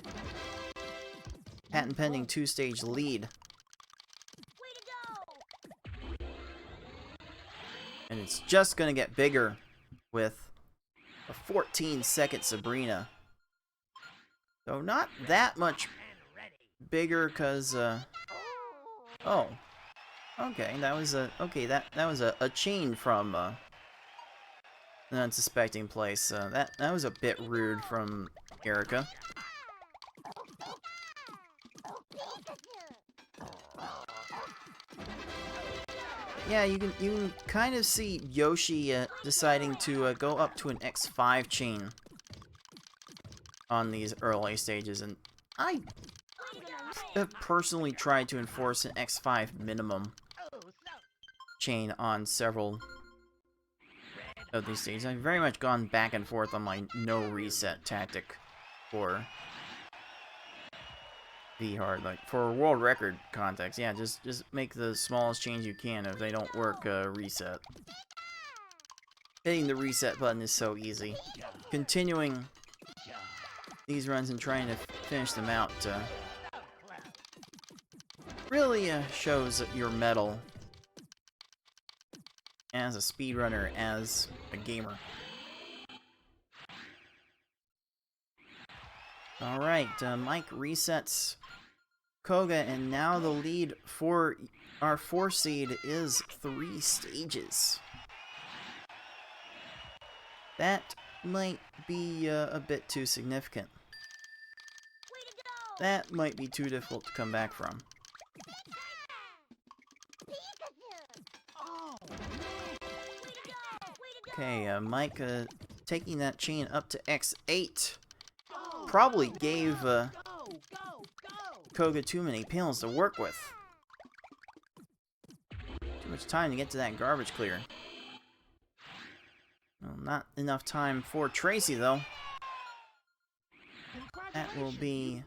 patent pending 2-stage lead. Way to go! And it's just gonna get bigger with a 14-second Sabrina. So not that much bigger, cause oh, okay, that was a chain from an unsuspecting place. That was a bit rude from Erica. Yeah, you can kind of see Yoshi deciding to go up to an X5 chain on these early stages, and I have personally tried to enforce an X5 minimum chain on several of these stages. I've very much gone back and forth on my no reset tactic for V-hard. Like, for world record context, yeah, just make the smallest change you can. If they don't work, reset. Hitting the reset button is so easy. Continuing these runs and trying to finish them out really shows your mettle as a speedrunner, as a gamer. Alright, Mike resets Koga, and now the lead for our 4 seed is 3 stages. That might be a bit too significant. Way to go! That might be too difficult to come back from. Oh, way to go! Way to go! Okay, Mike taking that chain up to X8 probably gave Koga too many panels to work with. Too much time to get to that garbage clear. Well, not enough time for Tracy, though. That will be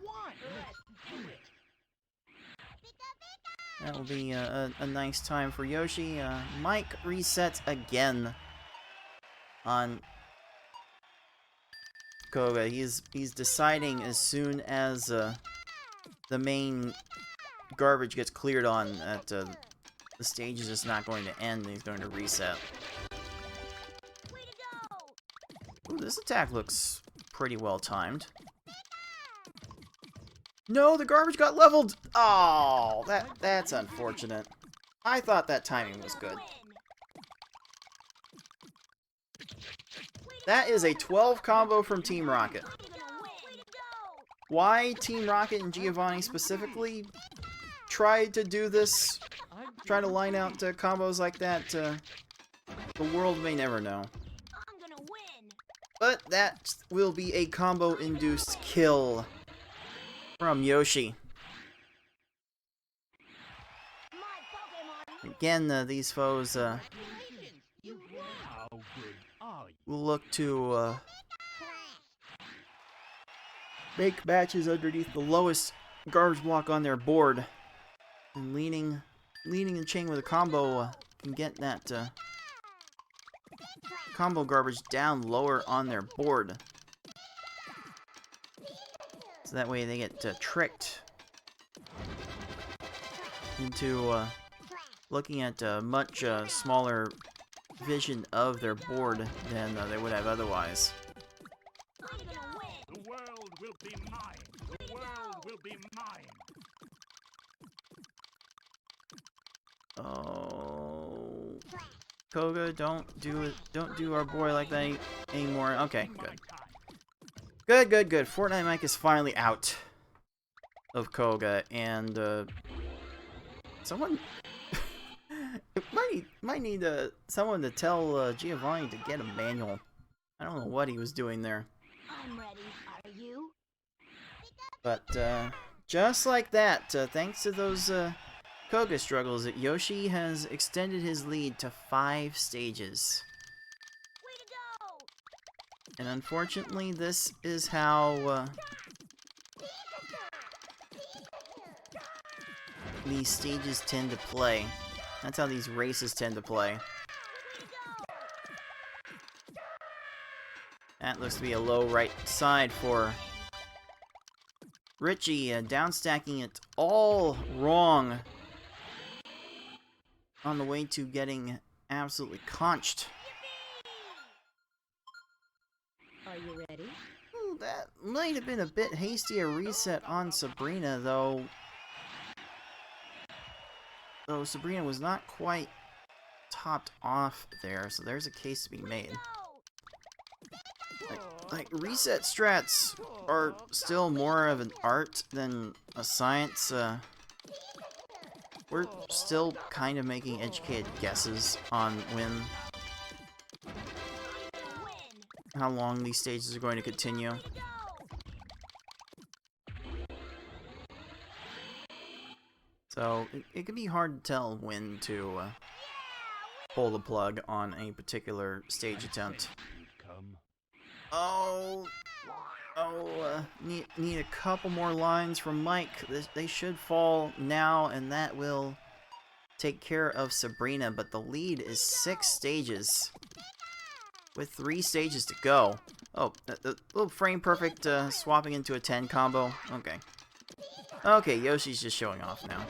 a nice time for Yoshi. Mike resets again on Koga. He's deciding as soon as the main garbage gets cleared on that the stage is just not going to end, and he's going to reset. Way to go! Ooh, this attack looks pretty well timed. No, the garbage got leveled! Oh, that's unfortunate. I thought that timing was good. Win. Way to That is a 12 combo from Team Rocket. Why Team Rocket and Giovanni specifically tried to do this, try to line out combos like that, the world may never know. But that will be a combo-induced kill from Yoshi. Again, these foes How good are you? will look to make matches underneath the lowest garbage block on their board. And leaning the chain with a combo can get that combo garbage down lower on their board. So that way they get tricked into looking at a much smaller vision of their board than they would have otherwise. The world will be mine. The world will be mine. Oh, Koga, don't do our boy like that anymore. Okay, good. Good. FortniteMike is finally out of Koga, and someone might need someone to tell Giovanni to get a manual. I don't know what he was doing there. I'm ready. Are you? But just like that, thanks to those Koga struggles, Yoshi has extended his lead to 5 stages. Way to go! And unfortunately, this is how these stages tend to play. That's how these races tend to play. That looks to be a low right side for Richie, downstacking it all wrong on the way to getting absolutely conched. Are you ready? Ooh, that might have been a bit hasty a reset on Sabrina, though. Though Sabrina was not quite topped off there, so there's a case to be made. Like reset strats are still more of an art than a science. We're still kind of making educated guesses on how long these stages are going to continue. So it can be hard to tell when to pull the plug on a particular stage attempt. Need a couple more lines from Mike. They should fall now, and that will take care of Sabrina, but the lead is 6 stages with 3 stages to go. Oh, a little frame perfect swapping into a 10 combo. Okay, Yoshi's just showing off now.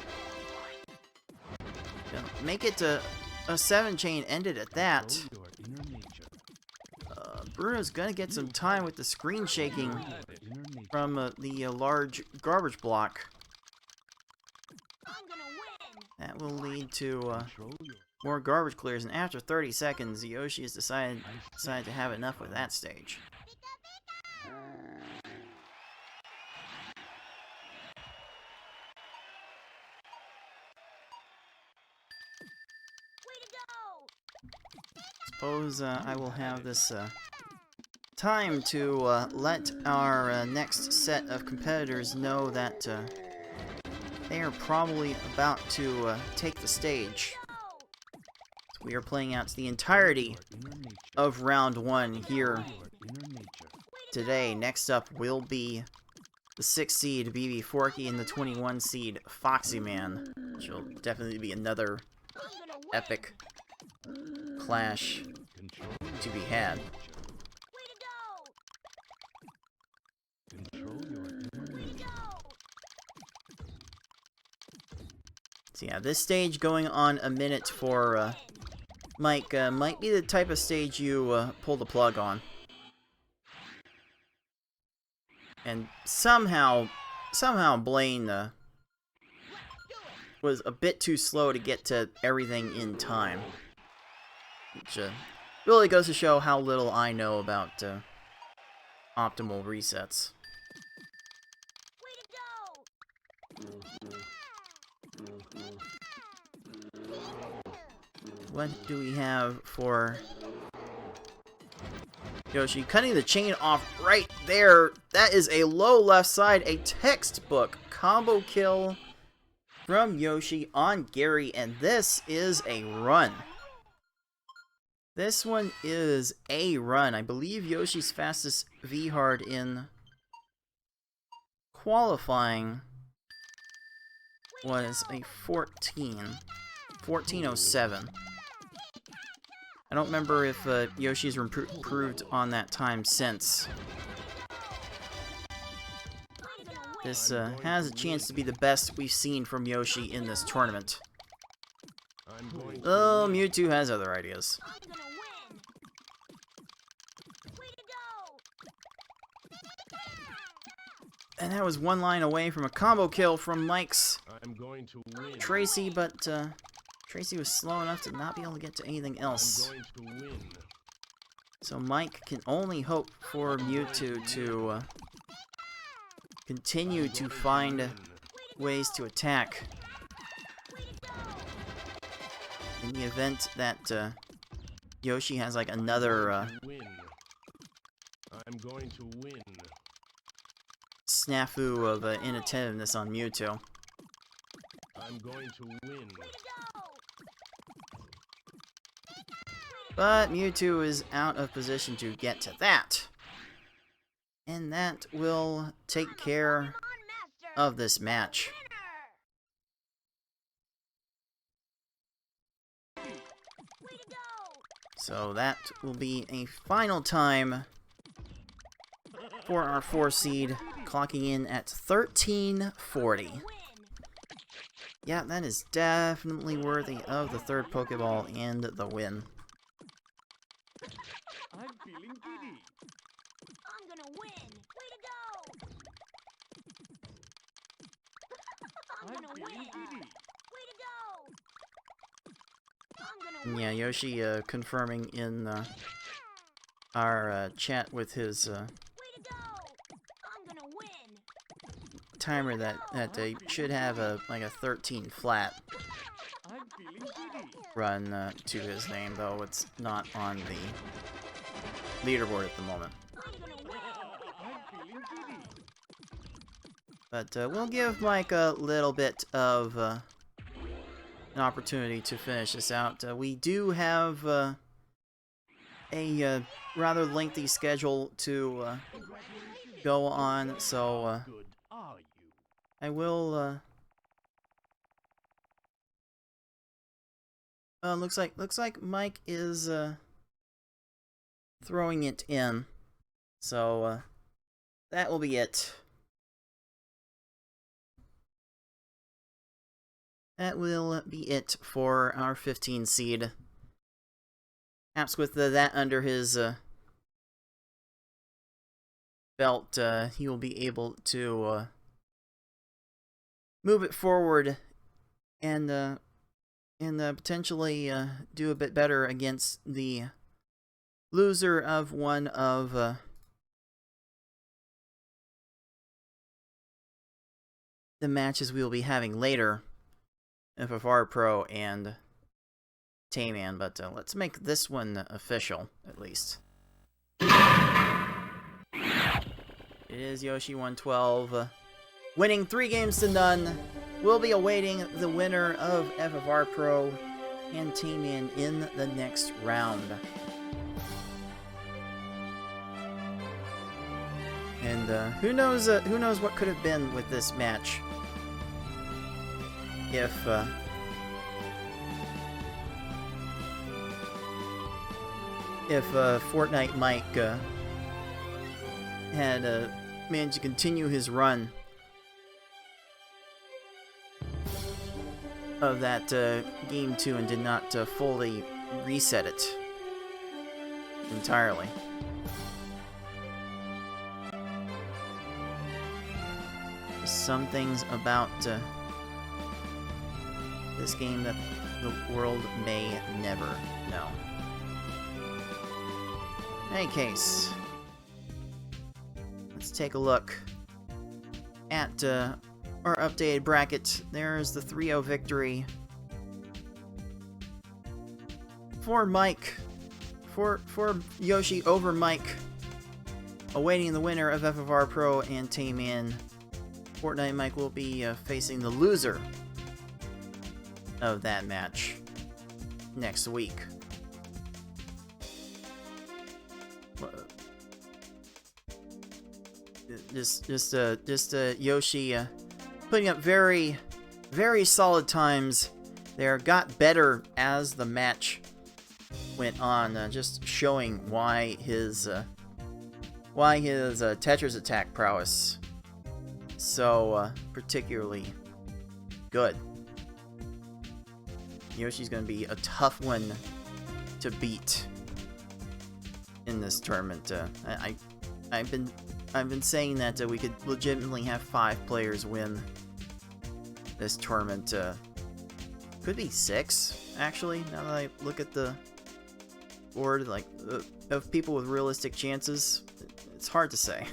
Make it to a 7 chain, ended at that. Bruno's gonna get some time with the screen shaking from the large garbage block. That will lead to more garbage clears, and after 30 seconds, Yoshi has decided to have enough with that stage. Suppose I will have this time to let our next set of competitors know that they are probably about to take the stage. We are playing out the entirety of round 1 here today. Next up will be the 6 seed BB Forky and the 21 seed Foxy Man, which will definitely be another epic clash to be had. So yeah, this stage going on a minute for Mike might be the type of stage you pull the plug on. And somehow Blaine was a bit too slow to get to everything in time. Which Really goes to show how little I know about optimal resets. What do we have for Yoshi? Cutting the chain off right there. That is a low left side, a textbook combo kill from Yoshi on Gary, and this is a run. This one is a run. I believe Yoshi's fastest V-hard in qualifying was a 14:07. I don't remember if Yoshi's improved on that time since. This has a chance to be the best we've seen from Yoshi in this tournament. Oh, Mewtwo has other ideas. And that was one line away from a combo kill from Mike's Tracy, but Tracy was slow enough to not be able to get to anything else. So Mike can only hope for Mewtwo to continue to find ways to attack. In the event that Yoshi has like another snafu of inattentiveness on Mewtwo. But Mewtwo is out of position to get to that. And that will take care of this match. So that will be a final time for our 4 seed, clocking in at 13:40. Yeah, that is definitely worthy of the 3rd Pokeball and the win. I'm feeling giddy. I'm gonna win! Way to go! I'm gonna win! Way to go! I'm gonna win! Yeah, Yoshi confirming in our chat with his Way to go! I'm gonna win! timer that they should have like a 13 flat I'm feeling giddy. run to his name, though it's not on the leaderboard at the moment. I'm gonna win! I'm feeling giddy. But we'll give Mike a little bit of an opportunity to finish this out. We do have a rather lengthy schedule to go on, so Good are you? I will. Looks like Mike is throwing it in, so that will be it. That will be it for our 15 seed. Perhaps with that under his belt, he will be able to move it forward and potentially do a bit better against the loser of one of the matches we will be having later. FFR Pro and Tayman, but let's make this one official, at least. It is Yoschi112, winning 3-0. We'll be awaiting the winner of FFR Pro and Tayman in the next round. And who knows what could have been with this match if FortniteMike had managed to continue his run of that game 2 and did not fully reset it entirely. Some things about this game that the world may never know. In any case, let's take a look at our updated bracket. There's the 3-0 victory for Mike, for Yoshi over Mike, awaiting the winner of FFR Pro and Tayman. FortniteMike will be facing the loser of that match next week. Just Yoshi putting up very, very solid times there. Got better as the match went on, just showing why his Tetris Attack prowess so particularly good. Yoshi's gonna be a tough one to beat in this tournament. I've been saying that we could legitimately have 5 players win this tournament. Could be 6, actually, now that I look at the board, like, of people with realistic chances. It's hard to say.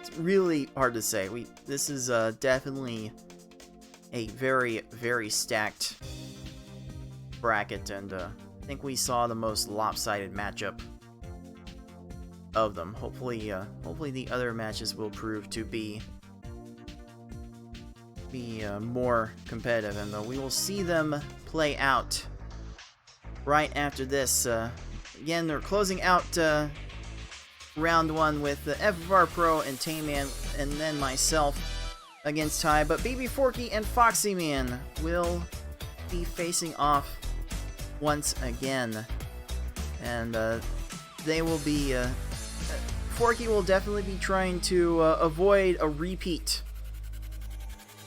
It's really hard to say. This is definitely a very, very stacked bracket, and I think we saw the most lopsided matchup of them. Hopefully the other matches will prove to be more competitive, and we will see them play out right after this. Again, they're closing out round 1 with the FFR Pro and Tayman, and then myself against Ty. But BB Forky and Foxy Man will be facing off once again, and they will be. Forky will definitely be trying to avoid a repeat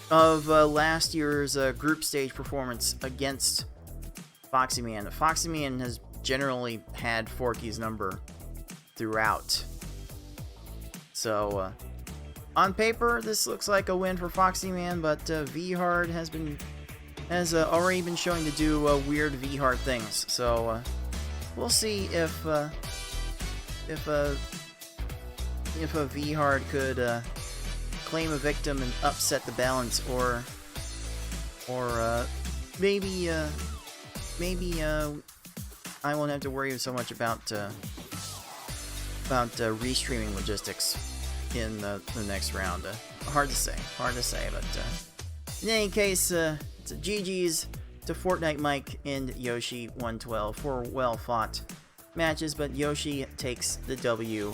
of last year's group stage performance against Foxy Man. Foxy Man has generally had Forky's number throughout. So, on paper, this looks like a win for Foxy Man, but V-Hard has already been showing to do weird V-Hard things. So, we'll see if a V-Hard could claim a victim and upset the balance, or maybe I won't have to worry so much about restreaming logistics in the next round. Hard to say, but in any case, it's a GG's to FortniteMike and Yoschi112 for well-fought matches, but Yoshi takes the W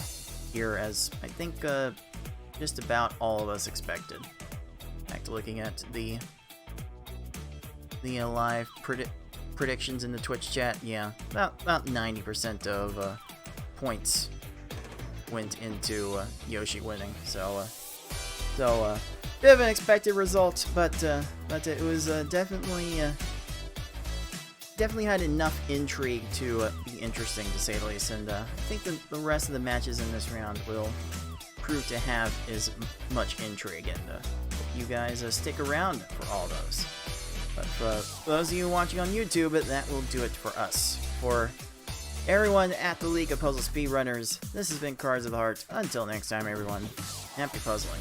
here, as I think just about all of us expected. Back to looking at the live predictions in the Twitch chat. Yeah, about 90% of points went into Yoshi winning. So bit of an expected result, but it was definitely had enough intrigue to be interesting, to say the least. And I think the rest of the matches in this round will prove to have as much intrigue, and you guys stick around for all those. But for those of you watching on YouTube, that will do it for us. For everyone at the League of Puzzle Speedrunners, this has been Cards of the Heart. Until next time, everyone, happy puzzling.